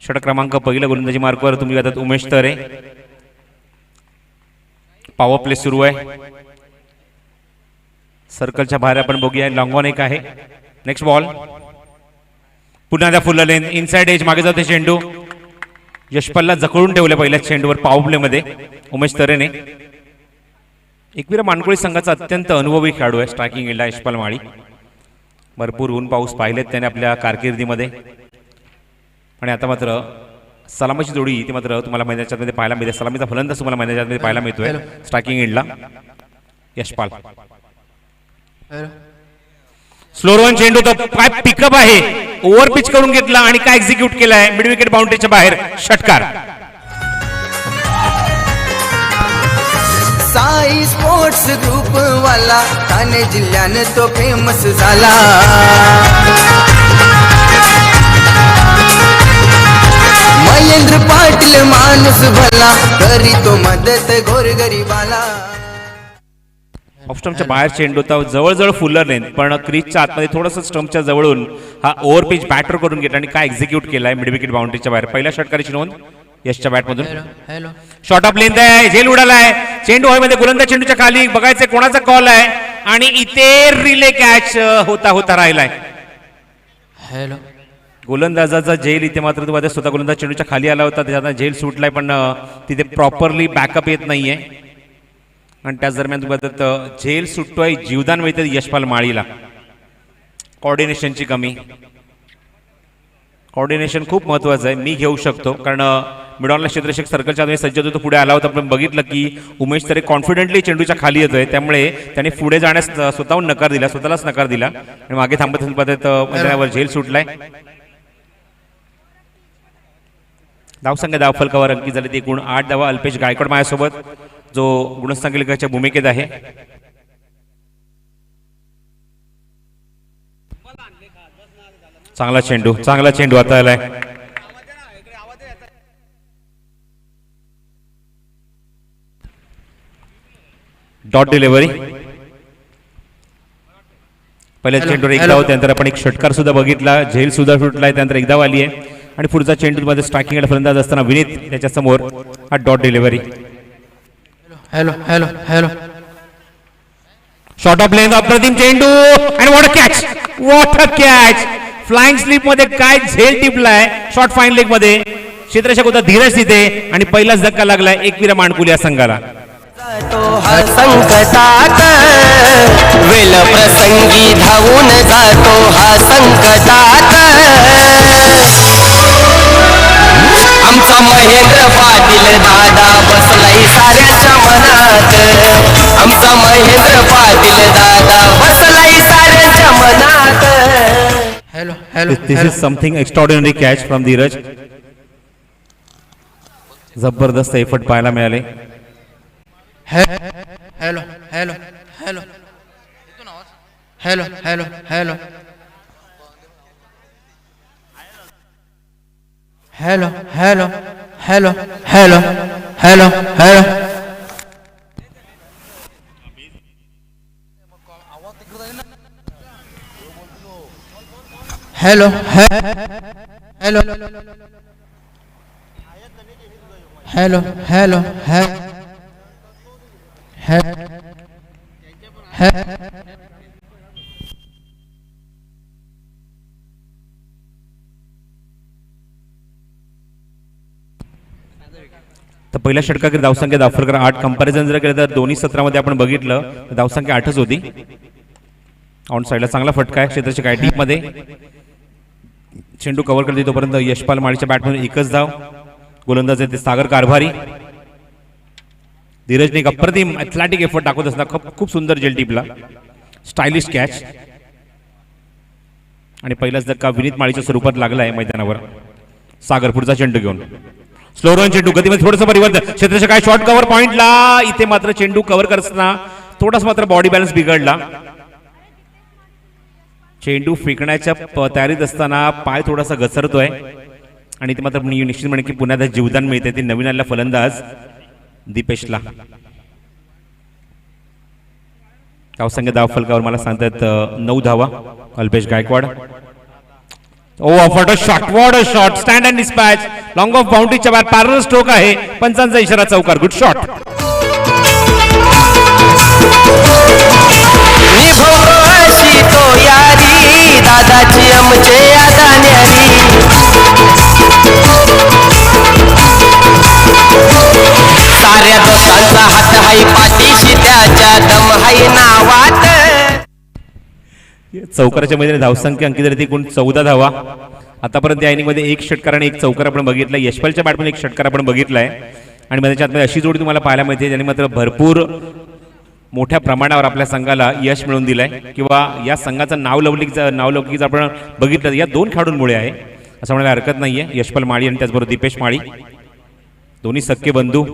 षटक क्रमांक पहिला गोलंदाजी मार्कवर तुम्ही आता उमेश तरे. पॉवर प्ले सुरू आहे. सर्कलच्या बाहेर आपण बघूया. लॉंग ऑन एक आहे. Next ball. पुन्हा त्या फुल लेन इनसाइड एज मागे जाते चेंडू. यशपालला जखळून ठेवलं पहिल्याच चेंडूवर पॉवर प्ले मध्ये उमेश तरेने. एकविरा मानकोळी संघाचा अत्यंत अनुभवी खेळाडू आहे स्ट्रायकिंग एंडला यशपाल माळी. भरपूर ऊन पाऊस पाहिलेत त्याने आपल्या कारकिर्दीमध्ये आणि आता मात्र सलामीची जोडी ती मात्र तुम्हाला मैदानाच्या मध्ये पाहायला मिळते. सलामीचा फलंदाज तुम्हाला मैदानाच्या मध्ये पाहायला मिळतोय स्ट्रायकिंग एंडला यशपाल. स्लोअर वन चेंडू तो काय पिकअप आहे, ओव्हर पिच करून घेतला आणि काय एक्झिक्यूट केलाय मिड विकेट बाउंड्रीच्या बाहेर षटकार. साई स्पोर्ट्स ग्रुप वाला ठाणे जिल्ह्याने तो फेमस झाला. महेंद्र पाटील माणूस भला करी तो मदत गोरगरीबाला. ऑफ स्टंपच्या बाहेर चेंडू होता जवळजवळ फुलर लेन पण क्रीजच्या आतमध्ये थोडंसं स्टंपच्या जवळून हा ओव्हर पिच बॅटर करून घेतला आणि काय एक्झिक्यूट केलाय मिड विकेट बाउंड्रीच्या बाहेर. पहिल्या षटकाराची नोंद यशच्या बॅटमधून. शॉर्ट ऑफ लेंथ आहे, झेल उडालाय, चेंडू हवेमध्ये गोलंदाज चेंडूच्या खाली बघायचं कोणाचा कॉल आहे आणि इथे रिले कॅच होता राहिलाय. गोलंदाजाचा झेल इथे मात्र तुम्हाला स्वतः गोलंदाज चेंडूच्या खाली आला होता, त्याच्यात झेल सुटलाय पण तिथे प्रॉपरली बॅकअप येत नाहीये आणि त्याच दरम्यान तुम्हाला झेल सुटतोय, जीवदान मिळते यशपाल माळीला. कॉर्डिनेशनची कमी. कॉर्डिनेशन खूप महत्वाचं आहे. मी घेऊ शकतो कारण मिडॉनला क्षेत्ररक्षक सर्कलच्या सज्ज होतो, पुढे आला होता पण बघितलं की उमेश तरी कॉन्फिडेंटली चेंडूच्या खाली येतोय त्यामुळे त्याने पुढे जाण्यास स्वतःहून नकार दिला, स्वतःलाच नकार दिला आणि मागे थांबत मैदानावर झेल सुटलाय. धावसंख्या धाव फलकावर अंकित झाले ते एकूण 8 धावा. अल्पेश गायकवाड माझ्यासोबत जो गुणसंख्येच्या भूमिकेत आहे. चांगला चेंडू आता आलाय. Dot delivery. पहिल्या चेंडूवर एक धाव, त्यानंतर आपण एक षटकार सुद्धा बघितला, झेल सुद्धा सुटलाय, त्यानंतर एक धाव आली आहे आणि पुढचा चेंडू मध्ये स्ट्रायकिंग फलंदाज असताना विनीत त्याच्या समोर हा dot delivery. Short of length अप्रतिम चेंडू आणि what a catch flying slip मध्ये काय झेल टिपलाय शॉर्ट फाईन लेग मध्ये. क्षेत्ररक्षक होता धीरज तिथे आणि पहिलाच धक्का लागलाय एकविरा मानकुली या संघाला. संकटात वेल प्रसंगी धावून जातो हा संकटात. आमचा महेंद्र पाटील दादा बसलाय साऱ्यांच्या मनात. आमचा महेंद्र पाटील दादा बसलाय साऱ्यांच्या मनात. This is something extraordinary catch from Dheeraj. जबरदस्त एफर्ट पाहायला मिळाले. हॅलो तर पहिल्या षटकातील धावसंख्या दाफरकर 8. कंपॅरिझन जर केलं तर दोन्ही सत्रामध्ये आपण बघितलं तर धावसंख्या 8च होती. ऑन साईडला चांगला फटका आहे क्षेत्राच्या काय डीप मध्ये. चेंडू कव्हर करते तोपर्यंत यशपाल माळीच्या बॅटमधून एकच धाव. गोलंदाज आहे ते सागर कारभारी. धीरजने एक अप्रतिम ॲथलेटिक एफर्ट दाखवत असताना खूप सुंदर जेल टिपला. स्टायलिश कॅच आणि पहिलाच धक्का विनीत माळीच्या स्वरूपात लागलाय मैदानावर. सागर पुढचा चेंडू घेऊन स्लो रन चेंडू गतीमध्ये थोडंसं परिवर्तन. क्षेत्राच्या काय शॉर्ट कव्हर पॉइंटला. इथे मात्र चेंडू कव्हर करताना थोडासा मात्र बॉडी बॅलन्स बिघडला. चेंडू फेकण्याच्या तयारीत असताना पाय थोडासा घसरतोय आणि ते मात्र निश्चित म्हणे की पुन्हा जीवदान मिळते ते नवीन आलेला फलंदाज दीपेशला. धावसंख्या धाव फलकावर मला सांगतात 9 धावा. Alpesh Gaikwad. What a shot, what a shot. Stand and dispatch long off बाउंड्रीच्या बाहेर पॅरल स्ट्रोक आहे. पंचांचा इशारा चौकार. Good shot. निभवशी तो यारी दादाची आमचे आदान्यारी. साऱ्या दोस्तांचा हात हाय पाठीशी त्याच्या दम हाय नावात. चौकाराच्या मैदानी धावसंख्या अंकित झाली एकूण 14 धावा. आतापर्यंत या इनिंगमध्ये एक षटकार आणि एक चौकार आपण बघितला. यशपालच्या बॅटमधून एक षटकार आपण बघितलाय आणि त्याच्या आतमध्ये अशी जोडी तुम्हाला पाहायला मिळते ज्याने मात्र भरपूर मोठ्या प्रमाणावर आपल्या संघाला यश मिळवून दिलंय किंवा या संघाचं नावलौकिक आपण बघितलं या दोन खेळाडूंमुळे आहे असं म्हणायला हरकत नाहीये. यशपाल माळी आणि त्याचबरोबर दीपेश माळी दोन्ही सख्खे बंधू.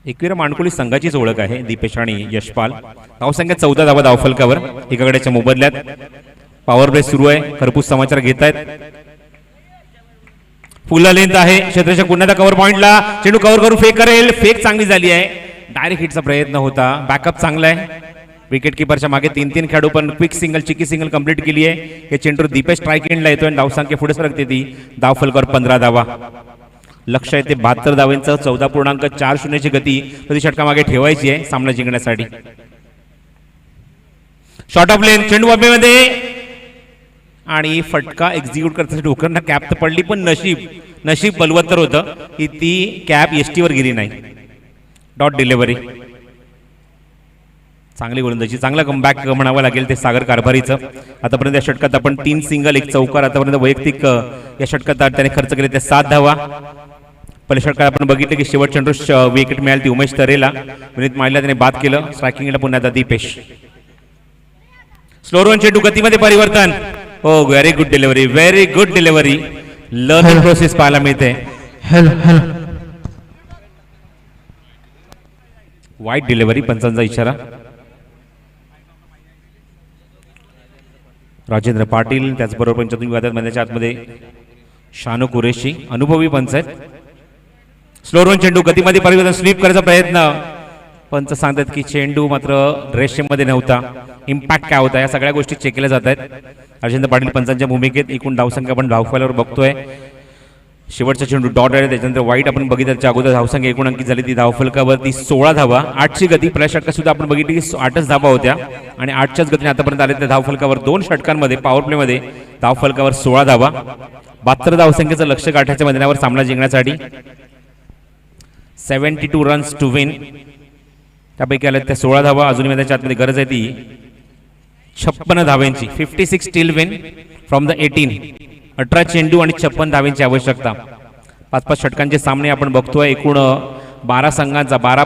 एकविरा मानकुली संघाचीच ओळख आहे दीपेश आणि यशपाल. धावसंख्या 14 धावा धावफलकावर एका गड्याच्या मोबदल्यात. पॉवर प्ले सुरू आहे. खरपूस समाचार घेत आहेत. फुल लेंथ आहे क्षेत्राच्या पुन्हा कव्हर पॉइंटला चेंडू कव्हर करून फेक करेल. फेक चांगली झाली आहे. डायरेक्ट हिटचा प्रयत्न होता. बॅकअप चांगला आहे. विकेट किपरच्या मागे 3-3 खेळाडू पण क्विक सिंगल चिकी सिंगल कंप्लीट केली आहे. हे चेंडू दीपेश स्ट्राईक एंडला येतोय आणि धावसंख्या पुढे सरकते ती. धावफलकावर 15 धावा. लक्ष आहे ते 72 धावांचं 14.40 ची गती प्रति षटकामागे ठेवायची आहे सामना जिंकण्यासाठी. शॉर्ट ऑफ लेन चेंडू मध्ये आणि फटका एक्झिक्यूट करण्यासाठी डोकरना कॅप तर पडली पण नशीब बलवत्तर होतं की ती कॅप एसटीवर गेली नाही. Dot delivery. चांगली गोलंदाजी चांगला कमबॅक म्हणावं लागेल ते सागर कारभारीचं. आतापर्यंत या षटकात आपण 3 सिंगल 1 चौकार आतापर्यंत वैयक्तिक या षटकात त्याने खर्च केले ते 7 धावा. पहिल्या षटकात आपण बघितलं की शेवट चेंडू विकेट मिळाली ती उमेश तरेला. विनीत माळीला त्याने बाद केलं. स्ट्रायकिंगला पुन्हा आता दीपेश. स्लो रन चेंडू गतीमध्ये परिवर्तन. हो very good delivery learning process पाहायला मिळते. वाईट डिलिव्हरी पंचांचा इशारा. राजेंद्र पाटील त्याचबरोबर पंचायत मैदानाच्या आतमध्ये शानू कुरेशी अनुभवी पंच आहेत. स्लो रन चेंडू गतीमध्ये परिवर्तन स्वीप करायचा प्रयत्न. पंच सांगतात की चेंडू मात्र रेषेमध्ये नव्हता. इम्पॅक्ट काय होता या सगळ्या गोष्टी चेक केल्या जात आहेत. राजेंद्र पाटील पंचांच्या भूमिकेत. एकूण धावसंख्या आपण धावफलकावर बघतोय. शेवटचा चेंडू डॉट आहे त्याच्यानंतर वाईट आपण बघितलं त्याच्या अगोदर धावसंख्या एकूण अंकित झाली ती धावफलकावरती 16 धावा. 8ची गती. पहिल्या षटकात सुद्धा आपण बघितली की 8च धावा होत्या आणि 8च्याच गतीने आतापर्यंत आले त्या धावफलकावर 2 षटकांमध्ये पॉवर प्लेमध्ये धावफलकावर 16 धावा. 72 धावसंख्येचं लक्ष गाठायच्या मैदानावर सामना जिंकण्यासाठी. 72 रन्स टू विन. त्यापैकी आल्या त्या 16 धावा. अजूनही मैदानाच्या आतमध्ये गरज आहे ती 56 धाव्यांची. 56 स्टील विन फ्रॉम द 18. 18 चेंडू आणि 56 धाव्यांची आवश्यकता. 5-5 षटकांचे सामने आपण बघतोय. एकूण 12 संघांचा 12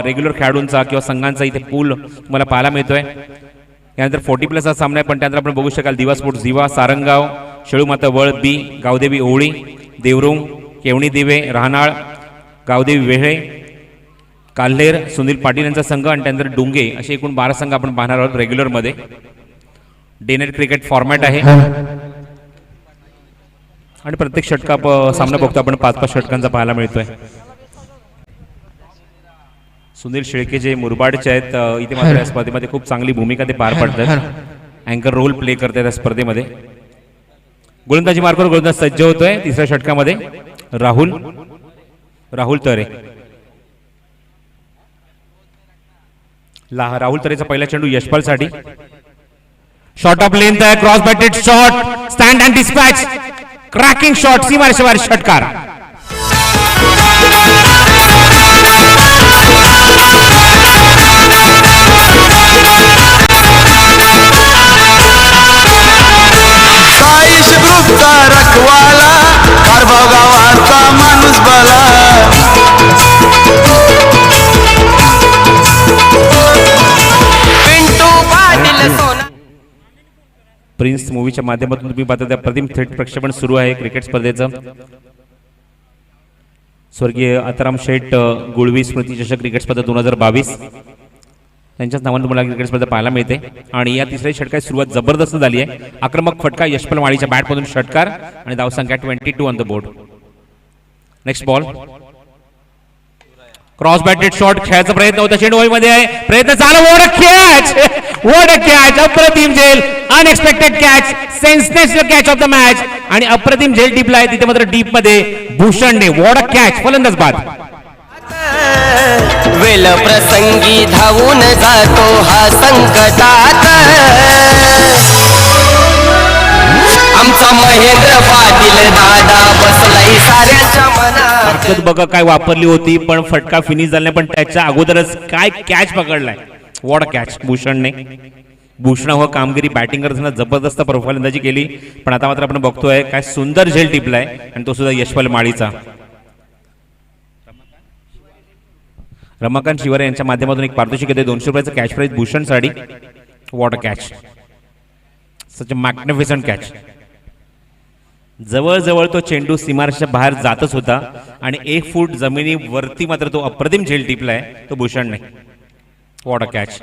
रेग्युलर खेळाडूंचा किंवा संघांचा इथे पूल तुम्हाला पाहायला मिळतोय. यानंतर 40+ हा सामना आहे पण त्यानंतर आपण बघू शकाल दिवा स्पोर्ट्स दिवा, सारंगाव, शेळूमाता वळ बी, गावदेवी ओवळी, देवरुंग, केवणी दिवे, राहनाळ, गावदेवी वेहळे, काल्हेर, सुनील पाटील यांचा संघ आणि त्यानंतर डुंगे असे एकूण 12 संघ आपण पाहणार आहोत रेग्युलरमध्ये. डे नाईट क्रिकेट फॉर्मॅट आहे आणि प्रत्येक षटका सामना बघतो आपण 5-5 षटकांचा पाहायला मिळतोय. सुनील शेळके जे मुरबाडचे आहेत इथे मात्र या स्पर्धेमध्ये खूप चांगली भूमिका ते पार पाडतात. अँकर रोल प्ले करतात या स्पर्धेमध्ये. गोलंदाजी मार्गावर गोलंदाज सज्ज होतोय. तिसऱ्या षटकामध्ये राहुल तरे. राहुल तरेचा पहिला चेंडू यशपालसाठी. शॉर्ट ऑफ लेंथ आहे. Cross batted shot. Stand and dispatch. Cracking shot. सीमारेषेवर षटकार. साईश ग्रुपचा रखवाला कारभाव गावाचा माणूस बला. प्रिन्स मूवीच्या माध्यमातून तुम्ही पाहता त्या प्रतिम थेट प्रक्षेपण सुरू आहे क्रिकेट स्पर्धेचं. स्वर्गीय आताराम शेठ गुळवी स्मृती चषक क्रिकेट स्पर्धा 2022 त्यांच्याच नावाने तुम्हाला क्रिकेट स्पर्धा पाहायला मिळते. आणि या तिसऱ्या षटकाची सुरुवात जबरदस्त झाली आहे. आक्रमक फटका यशपाल माळीच्या बॅटमधून षटकार आणि धावसंख्या 22 on the board. Next ball. Cross batted shot खेळायचा प्रयत्न होता. चेंडू मध्ये आहे. प्रयत्न झाला. What a catch. अप्रतिम झेल. Unexpected catch. Sensational catch of the match आणि अप्रतिम झेल डीपला आहे तिथे मात्र डीप मध्ये भूषणने. What a catch. फलंदाज बाद. वेल प्रसंगी धावून जातो हा संकटात आमचा महेंद्र पाटील दादा बसलाय साऱ्यांच्या मनात. हरकत बघा काय वापरली होती पण फटका फिनिश झाला पण त्याच्या अगोदरच काय कॅच पकडलाय. वॉट अ कॅच भूषणने. भूषणावर कामगिरी बॅटिंग करताना जबरदस्त फलंदाजी केली, पण आता मात्र आपण बघतोय काय सुंदर झेल टिपलाय आणि तो सुद्धा यशपाल माळीचा. रमाकांत शिवारे यांच्या माध्यमातून एक पारितोषिक येते, 200 रुपयाचं cash prize Bhushan Saree. What a catch, such a magnificent catch. जवळजवळ तो चेंडू सीमारेषेच्या बाहेर जातच होता आणि 1 फूट जमिनीवरती मात्र तो अप्रतिम झेल टिपलाय तो भूषणने. What a catch.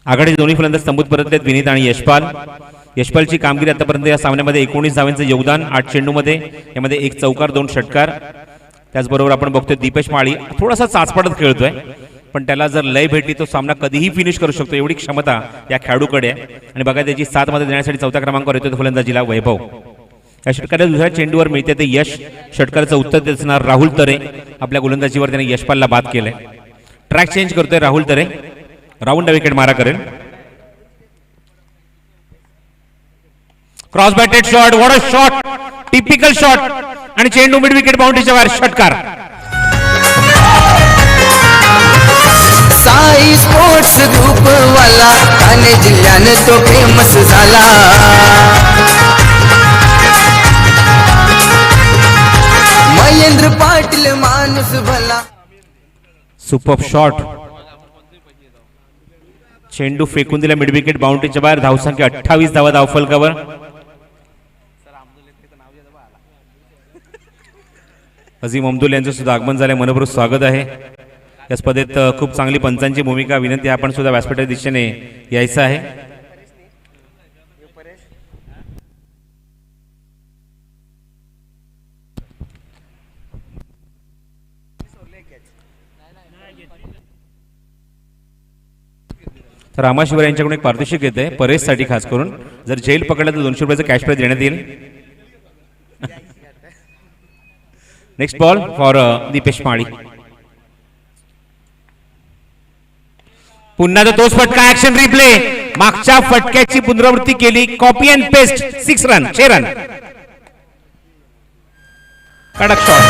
आघाडीचे दोन्ही फलंदाज स्तंभूत परतलेत, विनीत आणि यशपाल. यशपालची कामगिरी आतापर्यंत या सामन्यामध्ये 19 धावांचं योगदान, 8 चेंडूमध्ये, यामध्ये 1 चौकार 2 षटकार. त्याचबरोबर आपण बघतोय दीपेश माळी थोडासा चाचपडत खेळतोय, पण त्याला जर लय भेटली तो सामना कधीही फिनिश करू शकतो एवढी क्षमता या खेळाडूकडे आहे. आणि बघा त्याची 7 मध्ये देण्यासाठी 4थ्या क्रमांकावर येतो फलंदाजीला वैभव. या षटकाराच्या दुसऱ्या चेंडूवर मिळते ते यश. षटकाराचं उत्तर देत असणार राहुल तरे. आपल्या गोलंदाजीवर त्याने यशपालला बाद केलंय. ट्रॅक चेंज करतोय राहुल तरे, राऊंड विकेट मारा करेल. Cross batted shot, what a shot, typical shot आणि चेंडू मिड विकेट बाउंड्रीच्या बाहेर. षटकार. साई स्पोर्ट्स ग्रुप वाला ठाणे जिल्ह्यानं तो फेमस झाला. महेंद्र पाटील माणूस भला. Super shot. चेंडू फेकून दिला मिड विकेट बाउंड्रीच्या बाहेर. धावसंख्या 28 धावा धावफलकावर. अझीम अमदुल यांचं सुद्धा आगमन झालंय, मनपूर्वक स्वागत आहे. या स्पर्धेत खूप चांगली पंचांची भूमिका. विनंती आपण सुद्धा व्यासपीठाच्या दिशेने यायचं आहे. तर रामाशिवर यांच्याकडून एक पारितोषिक येते परेशसाठी खास करून. जर झेल पकडला तर 200 रुपयाचं कॅश प्राइज देण्यात येईल. नेक्स्ट बॉल फॉर दीपेश माळी. पुन्हा तोच फटका, ऍक्शन रिप्ले. मागच्या फटक्याची पुनरावृत्ती केली, copy and paste. 6 run, 6 run. कडक शॉट.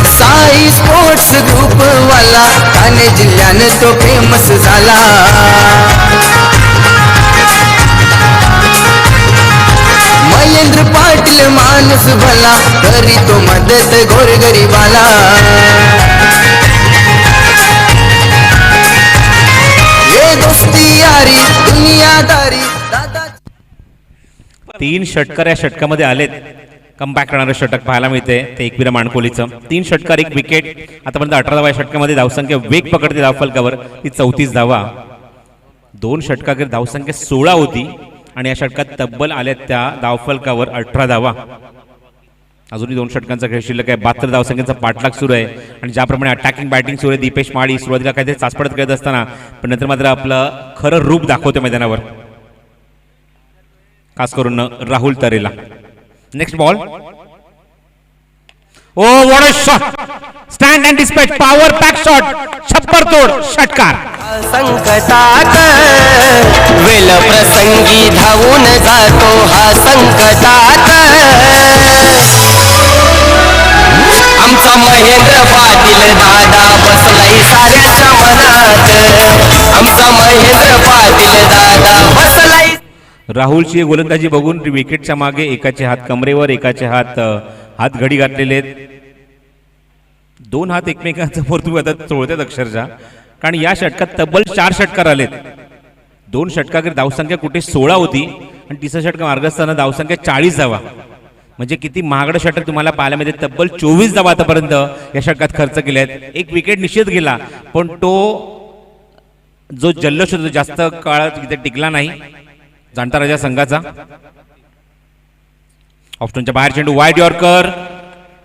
साई स्पोर्ट्स ग्रुप वाला ठाणे जिल्ह्यानं तो फेमस झाला. महेंद्र पाटील माणूस भला, करी तो मदत गोरगरीबाला. ये दोस्ती यारी दुनियादारी दादा. 3 षटकार या षटकामध्ये आलेत. कमबॅक करणारं षटक पाहायला मिळते ते एकविरा मानकोलीचं. 3 षटकार 1 विकेट. आतापर्यंत 18 धावा या षटकामध्ये. धावसंख्या वेग पकडते धावफलकावर ती 34 धावा. 2 षटकावर धावसंख्या 16 होती आणि या षटकात तब्बल आल्या त्या धावफलकावर 18 धावा. अजूनही 2 षटकांचा खेळ शिल्लक आहे. 72 धावसंख्येचा पाठलाग सुरू आहे आणि ज्याप्रमाणे अटॅकिंग बॅटिंग सुरू आहे दीपेश माळी सुरुवातीला काहीतरी चाचपडत खेळत असताना, पण नंतर मात्र आपलं खरं रूप दाखवते मैदानावर, खास करून राहुल तरेला. Next ball. Oh what a shot. Stand and dispatch, power pack shot, छप्पर तोड. षटकार. संकटात वेल प्रसंगी धावून जातो हा संकटात. आमचा महेंद्र पाटील दादा बसलाय साऱ्याच्या मनात. आमचा महेंद्र पाटील दादा बसलाय. राहुलची गोलंदाजी बघून विकेटच्या मागे एकाचे हात कमरेवर, एकाचे हात घडी घातलेले आहेत. 2 हात एकमेकांसमोर तुम्ही आता चोळतात अक्षरशः, कारण या षटकात तब्बल 4 षटकार आलेत. 2 षटकावर धावसंख्या कुठे 16 होती आणि तिसरा षटक मार्ग असताना धावसंख्या 40 धावा. म्हणजे किती महागडं षटक तुम्हाला पाहायला मिळते. तब्बल 24 धावा आतापर्यंत या षटकात खर्च केल्या आहेत. 1 विकेट निश्चित गेला, पण तो जो जल्लोष होता जास्त काळ तिथे टिकला नाही जाणता राजा संघाचा. ऑप्शनच्या बाहेर चेंडू, wide yorker,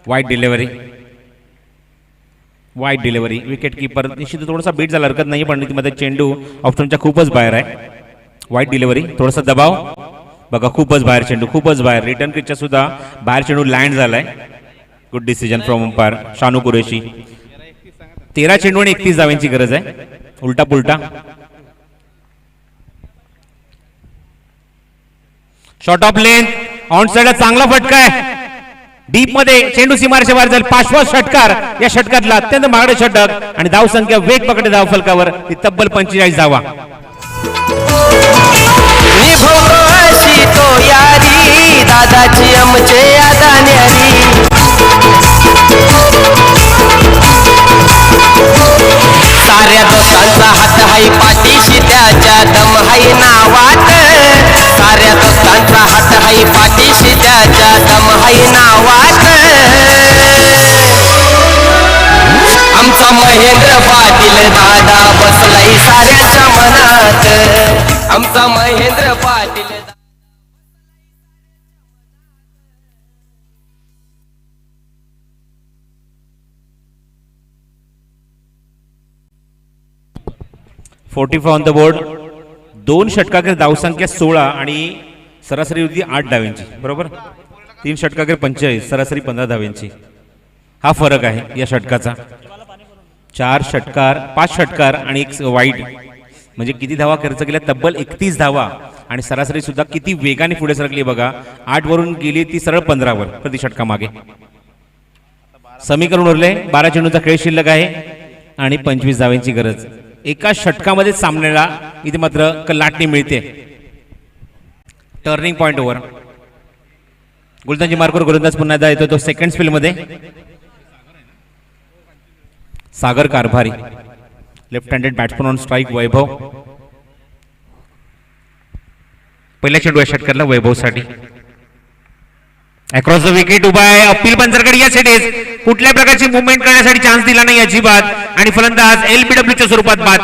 wide delivery, wide delivery. Wicket keeper निश्चित थोडासा बीट झाला, हरकत नाही, पण मध्ये चेंडू ऑप्शनच्या खूपच बाहेर आहे. वाईड डिलिव्हरी, थोडासा दबाव. बघा खूपच बाहेर चेंडू, खूपच बाहेर. रिटर्न क्रिचच्या सुद्धा बाहेर चेंडू लँड झालाय. Good decision from umpire Shanu Qureshi. 13 चेंडू आणि 31 धावांची गरज आहे. उलटा पुलटा. शॉट ऑफ लेंथ, ऑन साइडला चांगला फटका आहे. डीप मध्ये चेंडू सीमारेषेच्या बाहेर जाईल. पाचवा षटकार या षटकातला अत्यंत महागडे षटक आणि धाव संख्या वेग पकडे धाव फलकावर ती तब्बल 45 धावा. निभवतो अशी तो यारी दादाची आमचे आदान्यारी. साऱ्या दोस्तांचा हात हाय पाठीशी त्याच्या दम हाय नावात. साऱ्या दोस्तांचा हात हाय पाठीशी त्याच्या दम हाय नावात. आमचा महेंद्र पाटील दादा बसलाय साऱ्याच्या मनात. आमचा Mahendra Patil. Forty on the board. 2 षटकाखेर धावसंख्या 16 आणि सरासरी होती 8 धाव्यांची. बरोबर. 3 षटकाखेर 45 सरासरी 15 धाव्यांची. हा फरक आहे या षटकाचा. 4 षटकार 5 षटकार आणि 1 वाईट म्हणजे किती धावा खर्च केल्या? तब्बल 31 धावा. आणि सरासरी सुद्धा किती वेगाने पुढे सरकली बघा. 8 वरून गेली ती सरळ 15 वर प्रति षटका मागे. समीकरण उरले 12 चेंडूचा खेळ शिल्लक आहे आणि 25 धाव्यांची गरज. एका षटकामध्ये सामन्याला इथे मात्र लाटणी मिळते. Turning point over. गुलतांजी मार्कवर गोलंदाज पुन्हा एकदा येतो तो सेकंड स्पेल मध्ये. Sagar Karbhari left handed batsman on strike. Vaibhav पहिल्या चेंडू या षटकातला वैभवसाठी अक्रॉस द विकेट उभा आहे. अपील पंचरकडे या सेटेस कुठल्या प्रकारची मुवमेंट करण्यासाठी चान्स दिला नाही अजिबात आणि फलंदाज एलबीडब्ल्यूच्या स्वरूपात बाद.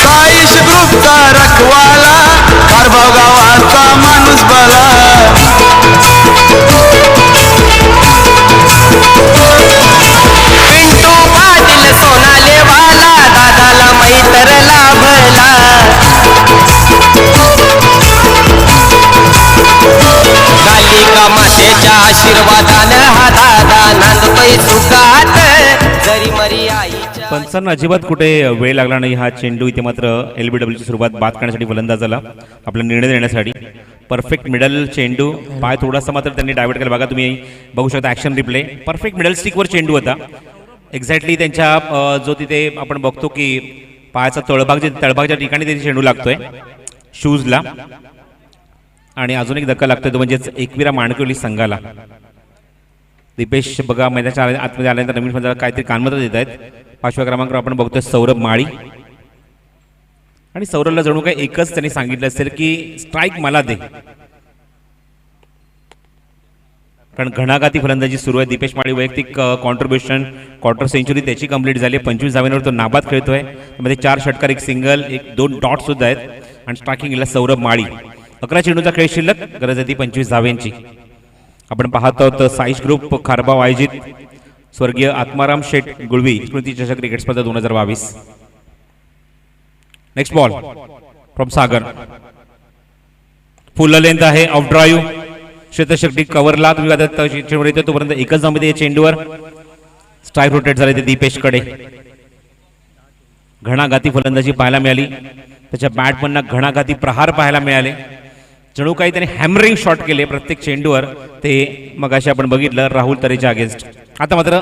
साईश ग्रुपचा रखवाला कारभाव गावाचा माणूस बाला. पिंटू पाटील सोनालेवाला दादाला मैत्र लाभला. कालिका मातेच्या आशीर्वादानं हा दादा नांदतोय सुखात. जरी मरी आईच्या पंचांना अजिबात कुठे वेळ लागला नाही. हा चेंडू इथे मात्र एलबीडब्ल्यूची सुरुवात बाद करण्यासाठी फलंदाजाला आपला निर्णय देण्यासाठी परफेक्ट मिडल चेंडू. पाय थोडासा मात्र त्यांनी डायव्हर्ट केला बघा. तुम्ही बघू शकता ॲक्शन रिप्ले. परफेक्ट मिडल स्टिकवर चेंडू होता. एक्झॅक्टली त्यांच्या जो तिथे आपण बघतो की पायाचा तळभागच्या ठिकाणी तिथे चेंडू लागतोय शूजला. आणि अजून एक धक्का लागतोय तो म्हणजेच एकविरा माणकवली संघाला. दीपेश बघा मैदानाच्या आतमध्ये आल्यानंतर नवीन फलंदाज काहीतरी कानमत देत आहेत. 5व्या क्रमांकावर आपण बघतोय सौरभ माळी. आणि सौरभला जणू काय एकच त्यांनी सांगितलं असेल की स्ट्राईक मला दे. कारण घणाघाती फलंदाजी सुरू आहे. दीपेश माळी वैयक्तिक कॉन्ट्रीब्युशन क्वार्टर सेंचुरी त्याची कंप्लीट झाली. 25 धाव्यांवर तो नाबाद खेळतोय. त्यामध्ये 4 षटकार 1 सिंगल 2 डॉट सुद्धा आहेत. आणि स्ट्रायकिंगला सौरभ माळी. 11 चेंडूचा खेळ शिल्लक. गरज आहे ती 25 धाव्यांची. आपण पाहत आहोत साईश ग्रुप खारबाव आयोजित स्वर्गीय आत्माराम शेठ गुळवी स्मृती चषक क्रिकेट स्पर्धा 2022. Next ball from Sagar. Full length आहे. ऑफ ड्राईव्ह क्षेत्रशक्ती कव्हरला. तुम्ही आता चेंडूवर येतो तोपर्यंत एकच धावमध्ये चेंडूवर स्ट्राईक रोटेट झाले ते दीपेशकडे. घणाघाती फलंदाजी पाहायला मिळाली. त्याच्या बॅटमनना घणाघाती प्रहार पाहायला मिळाले. जणू काही त्याने हॅमरिंग शॉट केले प्रत्येक चेंडूवर. ते मगाशी आपण बघितलं राहुल तरेच्या अगेन्स्ट. आता मात्र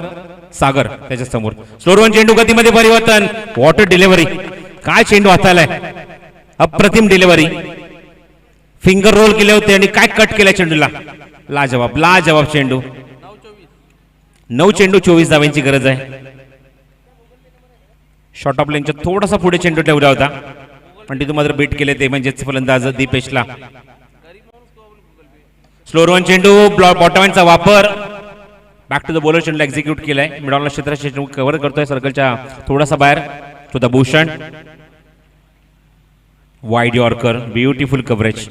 सागर त्याच्या समोर. स्लोअर वन चेंडू गतीमध्ये परिवर्तन. Water delivery. काय चेंडू हातालाय. अप्रतिम डिलिव्हरी. फिंगर रोल केले होते आणि काय कट केल्या चेंडूला. लाजवाब चेंडू. 9 चेंडू 24 धाव्यांची गरज आहे. शॉर्ट ऑफ लेनच्या थोडासा पुढे चेंडू ठेवला होता पण तिथून मात्र बीट केले ते म्हणजेच फलंदाज दीपेशला. स्लोअर वन चेंडू बॉटमॅनचा वापर. बॅक टू द बॉलर चेंडू एक्झिक्यूट केलाय. मिडॉलला क्षेत्राचे चेंडू कव्हर करतोय सर्कलच्या थोडासा बाहेर. To the Bhushan. Wide yorker. Beautiful coverage.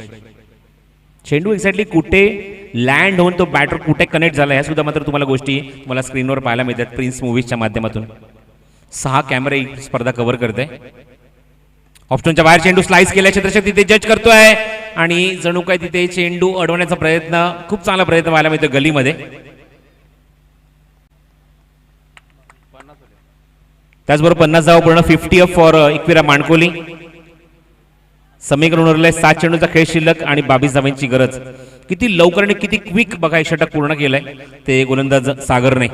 चेंडू एक्झॅक्टली कुठे लँड होऊन तो बॅटर कुठे कनेक्ट झाला ह्या सुद्धा मात्र तुम्हाला गोष्टी तुम्हाला स्क्रीनवर पाहायला मिळतात प्रिन्स मूवीजच्या माध्यमातून. 6 कॅमेरे स्पर्धा कव्हर करते. ऑप्शनच्या बाहेर चेंडू स्लाइस केल्या. क्षेत्रशक्ती तिथे जज करतोय आणि जणू काय तिथे चेंडू अडवण्याचा प्रयत्न खूप चांगला प्रयत्न व्हायला मिळतो गलीमध्ये. त्याचबरोबर 50 धावा पूर्ण 50 फॉर एकविरा माणकोली. समीकरण उरले 7 चेंडूचा खेळ शिल्लक आणि 22 धावांची गरज. किती लवकर आणि किती क्विक बघा षटक पूर्ण केलंय ते गोलंदाज सागरने.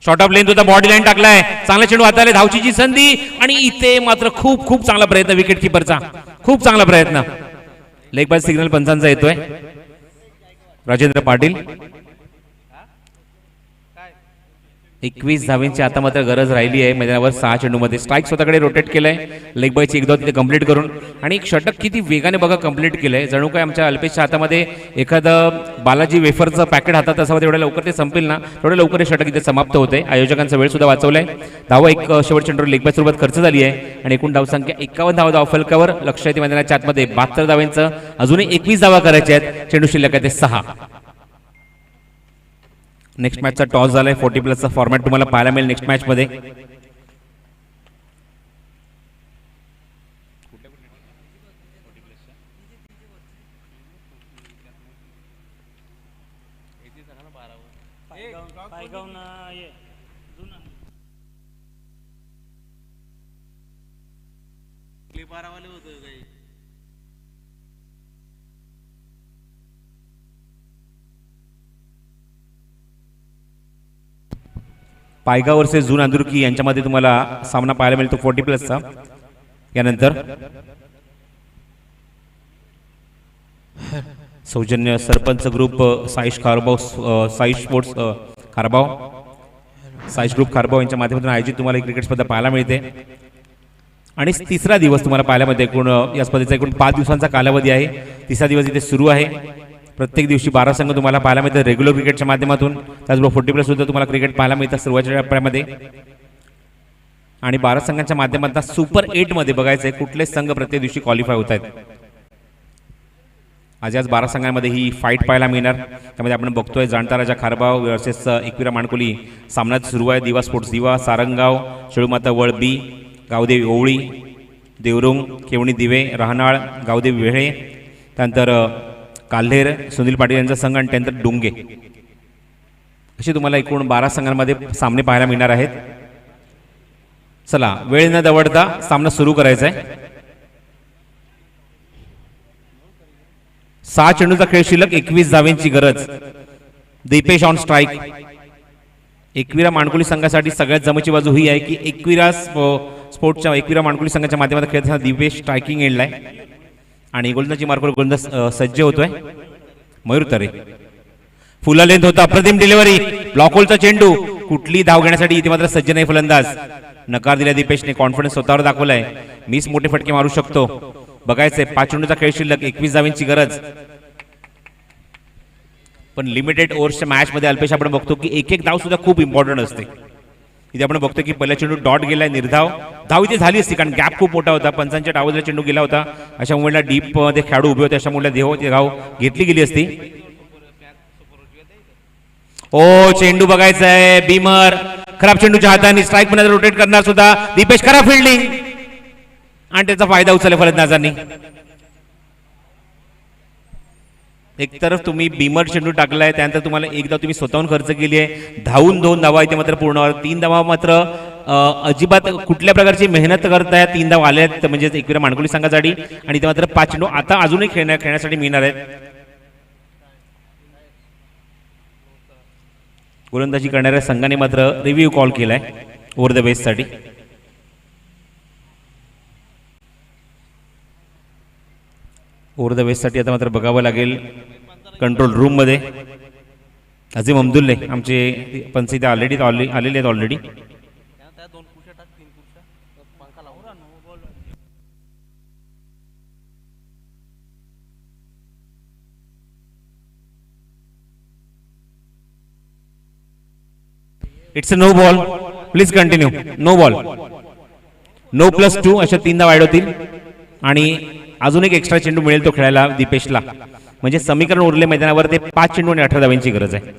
शॉर्ट ऑफ लेंथ होता, बॉडी लाईन टाकलाय, चांगला चेंडू हाताला, धावचीची संधी आणि इथे मात्र खूप खूप चांगला प्रयत्न विकेट किपरचा, खूप चांगला प्रयत्न. लेग बाय सिग्नल पंचांचा येतोय. राजेंद्र पाटील 21 धावांची आता मात्र गरज राहिली आहे मैदानावर. 6 चेंडूमध्ये स्ट्राईक स्वतःकडे रोटेट केलंय, लेग बायची 1-2 तिथे कंप्लीट करून आणि एक षटक किती वेगाने बघा कंप्लीट केलंय. जणू काय आमच्या अल्पेशच्या हातामध्ये एखादं बालाजी वेफरचं पॅकेट हातात असावं, तेवढ्या लवकर ते संपेल ना तेवढ्या लवकर हे षटक इथे समाप्त होते. आयोजकांचा वेळ सुद्धा वाचवलाय. धावा एक शेवट चेंडूवर लेग बाय सोबत खर्च झाली आहे आणि एकूण धावसंख्या 51 धावा धावफलकावर. लक्ष येते मैदानाच्या आतमध्ये 72 धावांचं अजूनही 21 धावा करायच्या आहेत. चेंडू शिल्लक आहे ते 6. नेक्स्ट मॅचचा टॉस झालाय. 40+ फॉर्मॅट तुम्हाला पाहायला मिळेल नेक्स्ट मॅच मध्ये. पायगाव वर्सेस जून अंदुरकी यांच्यामध्ये तुम्हाला सामना पाहायला मिळतो 40+चा. यानंतर सौजन्य sarpanch group Saish खारबाव, Saish sports खारबाव, Saish group खारबाव यांच्या माध्यमातून आयोजित तुम्हाला क्रिकेट स्पर्धा पाहायला मिळते. आणि तिसरा दिवस तुम्हाला पाहायला मिळते. एकूण या स्पर्धेचा एकूण 5 दिवसांचा कालावधी आहे. तिसरा दिवस इथे सुरू आहे. प्रत्येक दिवशी 12 संघ तुम्हाला पाहायला मिळतात रेग्युलर क्रिकेटच्या माध्यमातून. त्याचबरोबर 40+ सुद्धा तुम्हाला क्रिकेट पाहायला मिळतात सुरुवातीच्या टप्प्यामध्ये. आणि 12 संघांच्या माध्यमातून सुपर 8 मध्ये बघायचं आहे कुठले संघ प्रत्येक दिवशी क्वालिफाय होत आहेत. आज 12 संघांमध्ये ही फाईट पाहायला मिळणार. त्यामध्ये आपण बघतोय जाणता राजा खारबाव वर्सेस एकविरा माणकोली सामना सुरू आहे. दिवा स्पोर्ट्स दिवा, सारंगाव, शेळूमाता वळ बी, गावदेवी ओवळी, देवरुंग, केवणी दिवे, राहनाळ, गावदेवी वेळे, त्यानंतर काल्हेर, सुनील पाटील यांचा संघ आणि त्यानंतर डुंगे. असे तुम्हाला एकूण 12 संघांमध्ये सामने पाहायला मिळणार आहेत. चला वेळ न दवडता सामना सुरू करायचा आहे. 6 चेंडूचा खेळ शिल्लक 21 धावांची गरज. Dipesh on strike. एकविरा माणकोली संघासाठी सगळ्यात जमेची बाजू ही आहे की एकविरा स्पोर्ट्सच्या एकविरा माणकोली संघाच्या माध्यमातून खेळताना दीपेश स्ट्रायकिंग एंडला आहे आणि गोलंदाजी मार्कवर गोलंदाज सज्ज होतोय. मयूर तरे फुला लेंथ होता, अप्रतिम डिलिव्हरी, ब्लॉक होलचा चेंडू, कुठली धाव घेण्यासाठी इथे मात्र सज्ज नाही फलंदाज. नकार दिला दीपेशने, कॉन्फिडन्स स्वतःवर दाखवलाय. मीच मोठे फटके मारू शकतो. बघायचंय 5 चेंडूचा खेळ शिल्लक 21 धावांची गरज. पण लिमिटेड ओव्हर्सच्या मॅच मध्ये अल्पेश आपण बघतो की एक धाव सुद्धा खूप इम्पॉर्टंट असते. इथे आपण बघतो की पहिला चेंडू डॉट गेलाय, निर्धाव. धाव इथे झाली असती कारण गॅप खूप मोठा होता. पंचांच्या डावला चेंडू गेला होता. अशा मुलाला डीप मध्ये खेळाडू उभे होते. अशा मुलाला धाव घेतली गेली असती. ओ चेंडू बघायचा आहे. बीमर खराब चेंडूच्या हाताने स्ट्राईक मध्ये रोटेट करणार सुद्धा दीपेश. खराब फिल्डिंग आणि त्याचा फायदा उचलला फलंदाजांनी. एक तरफ तुम्ही बीमर चेंडू टाकलाय, त्यानंतर तुम्हाला एकदा तुम्ही स्वतःहून खर्च केली आहे. धावून 2 धावा इथे मात्र पूर्ण 3 धावा मात्र अजिबात कुठल्या प्रकारची मेहनत करताय. 3 धावा आल्या आहेत म्हणजे एकविरा माणकोली संघासाठी आणि इथे मात्र 5 चेंडू आता अजूनही खेळण्यासाठी मिळणार आहेत. गोलंदाजी करणाऱ्या संघाने मात्र रिव्ह्यू कॉल केलाय ओव्हर द बेस साठी. ओव्हर द बेस साठी आता मात्र बघावं लागेल कंट्रोल रूम मध्ये. अझीम अब्दुल्ले आमचे पंच इथे आलेले आहेत already. It's a no ball. Please continue. No ball. No +2 अशा 3 धावा ऍड होतील आणि अजून एक एक्स्ट्रा चेंडू मिळेल तो खेळायला दीपेशला. म्हणजे समीकरण उरले मैदानावर ते 5 चेंडू आणि 18 धावांची गरज आहे.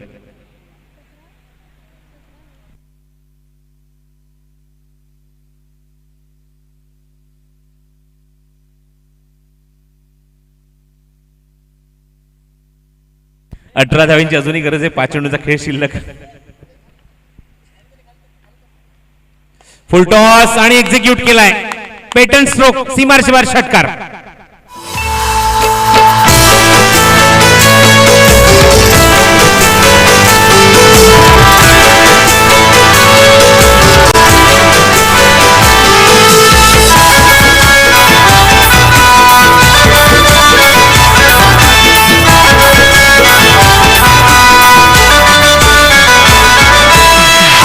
अठरा धावांची अजूनही गरज आहे. 5 चेंडूचा खेळ शिल्लक. फुल टॉस आणि एक्झिक्यूट केलाय. पेटंट स्ट्रोक सीमारेषेवर षटकार.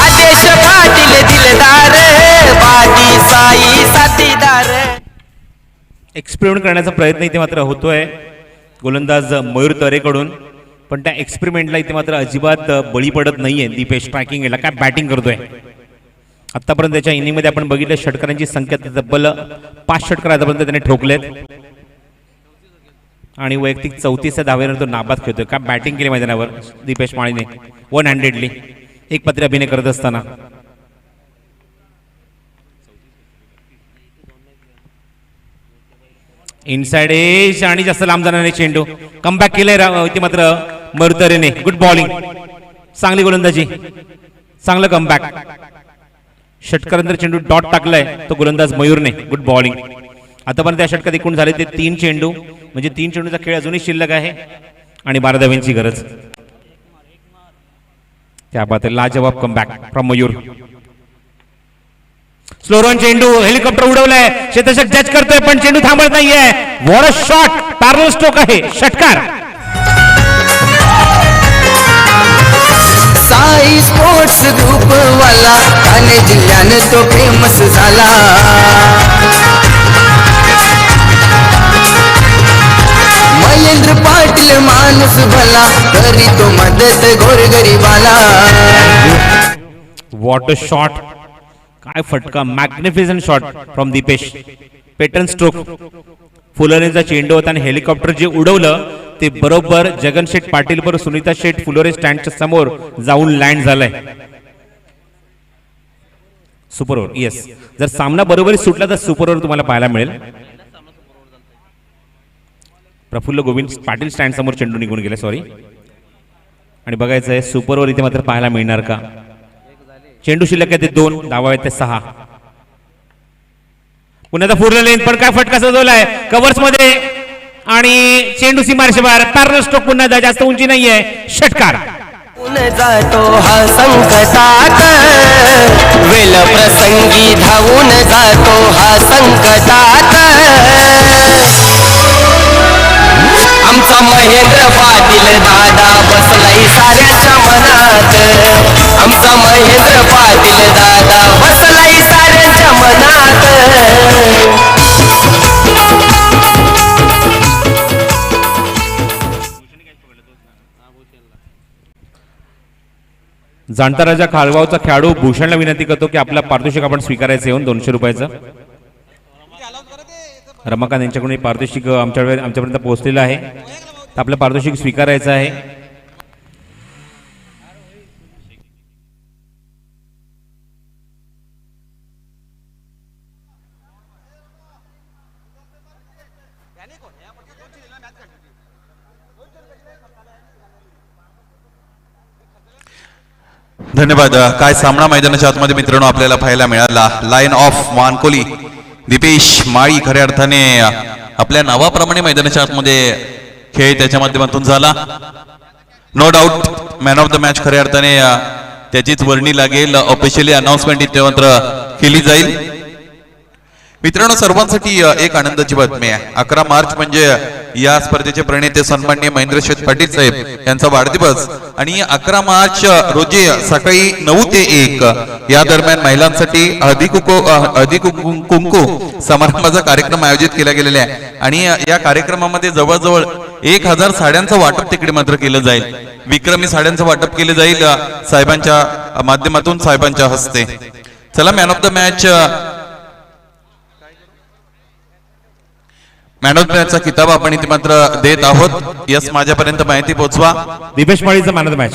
आदेश पाटील दिलदार बाजी साई साथीदार. एक्सपेरिमेंट करण्याचा प्रयत्न इथे मात्र होतोय गोलंदाज मयूर तरेकडून, पण त्या एक्सपेरिमेंटला इथे मात्र अजिबात बळी पडत नाहीये दीपेश. स्ट्रायकिंग याला काय बॅटिंग करतोय. आतापर्यंत त्याच्या इनिंगमध्ये आपण बघितलं षटकारांची संख्या तब्बल 5 षटकार आतापर्यंत त्याने ठोकलेत आणि वैयक्तिक 34 धावेवर तो नाबाद खेळतोय. काय बॅटिंग केली मैदानावर दीपेश माळीने 100ली एक पत्रे अभिनय करत असताना. इनसाइड एज आणि जास्त लांब जाणारे चेंडू. कमबॅक केलंय इथे मात्र मरुतरेने. गुड बॉलिंग, चांगली गोलंदाजी, चांगलं कमबॅक. षटकानंतर चेंडू डॉट टाकलाय तो गोलंदाज मयूरने. Good bowling. आतापर्यंत त्या षटकात एकूण झाले ते 3 चेंडू, म्हणजे 3 चेंडूचा खेळ अजूनही शिल्लक आहे आणि 12 धावांची गरज. त्या बात लाजवाब comeback from Mayur. Slow run चेंडू, हेलिकॉप्टर उडवलाय, क्षेत्ररक्षक जज करतोय पण चेंडू थांबत नाहीये. वॉट अ शॉट, पॅरल स्ट्रोक आहे, षटकार. साई स्पोर्ट्स ग्रुप वाला ठाणे जिल्ह्यानं तो फेमस झाला. महेंद्र पाटील माणूस भला करी तो मदत गोरगरीबाला. वॉट अ शॉट, काय फटका, magnificent shot from Dipesh. Pattern stroke. फुलोरेचा चेंडू होता आणि हेलिकॉप्टर जे उडवलं ते बरोबर जगन शेठ पाटील बरोबर सुनीता शेठ फुलोरे स्टँडच्या समोर जाऊन लँड झालंय. Super over. येस, जर सामना बरोबरी सुटला तर सुपर ओव्हर तुम्हाला पाहायला मिळेल. प्रफुल्ल गोविंद पाटील स्टँड समोर चेंडू निघून गेले, सॉरी. आणि बघायचं आहे सुपर ओव्हर इथे मात्र पाहायला मिळणार का. चेंडू शिल्लक आहे ते 2, धावा आहेत ते 6. पुन्हा फुरलं लेन, पण काय फटका सजवलाय कव्हर्स मध्ये आणि चेंडू सीमारेषेवर. पॅरल स्ट्रोक पुन्हा जास्त उंची नाहीये, षटकार. जातो हा संकटात वेल प्रसंगी धावून जातो हा संकटात. आमचा महेंद्र पाटील दादा बसलाय साऱ्यांच्या मनात. आमचा महेंद्र पाटील दादा बसलाय साऱ्यांच्या मनात. जाणता राजा खालगावचा खेळाडू भूषणला विनंती करतो की आपला पारितोषिक आपण स्वीकारायचं येऊन 200 रुपयाचं. रमाकांत यांच्याकडून पारितोषिक आमच्यापर्यंत पोहोचलेलं आहे, तर आपलं पारितोषिक स्वीकारायचं आहे. धन्यवाद. काय सामना मैदानाच्या आतमध्ये मित्रांनो आपल्याला पाहायला मिळाला. लायन ऑफ मानकोली दीपेश माळी खऱ्या अर्थाने आपल्या नावाप्रमाणे मैदानाच्या आतमध्ये खेळ त्याच्या माध्यमातून झाला. No doubt man of the match खऱ्या अर्थाने त्याचीच वर्णी लागेल. ऑफिशियली अनाउन्समेंट इथे मात्र केली जाईल. मित्रांनो सर्वांसाठी एक आनंदाची बातमी आहे. 11 मार्च म्हणजे या स्पर्धेचे प्रणेते सन्माननीय महेंद्र शेठ पाटील साहेब यांचा वाढदिवस आणि 11 मार्च रोजी सकाळी 9 ते 1 या दरम्यान महिलांसाठी हळदी कुंकू समारंभाचा कार्यक्रम आयोजित केला गेलेला आहे आणि या कार्यक्रमामध्ये जवळजवळ 1000 साड्यांचं वाटप तिकडे मात्र केलं जाईल. विक्रमी साड्यांचं वाटप केलं जाईल साहेबांच्या माध्यमातून, साहेबांच्या हस्ते. चला man of the match man of the मॅचचा किताब आपण इथे मात्र देत आहोत. यस, माझ्यापर्यंत माहिती पोहोचवा. दीपेश माळीचा मॅन ऑफ द मॅच.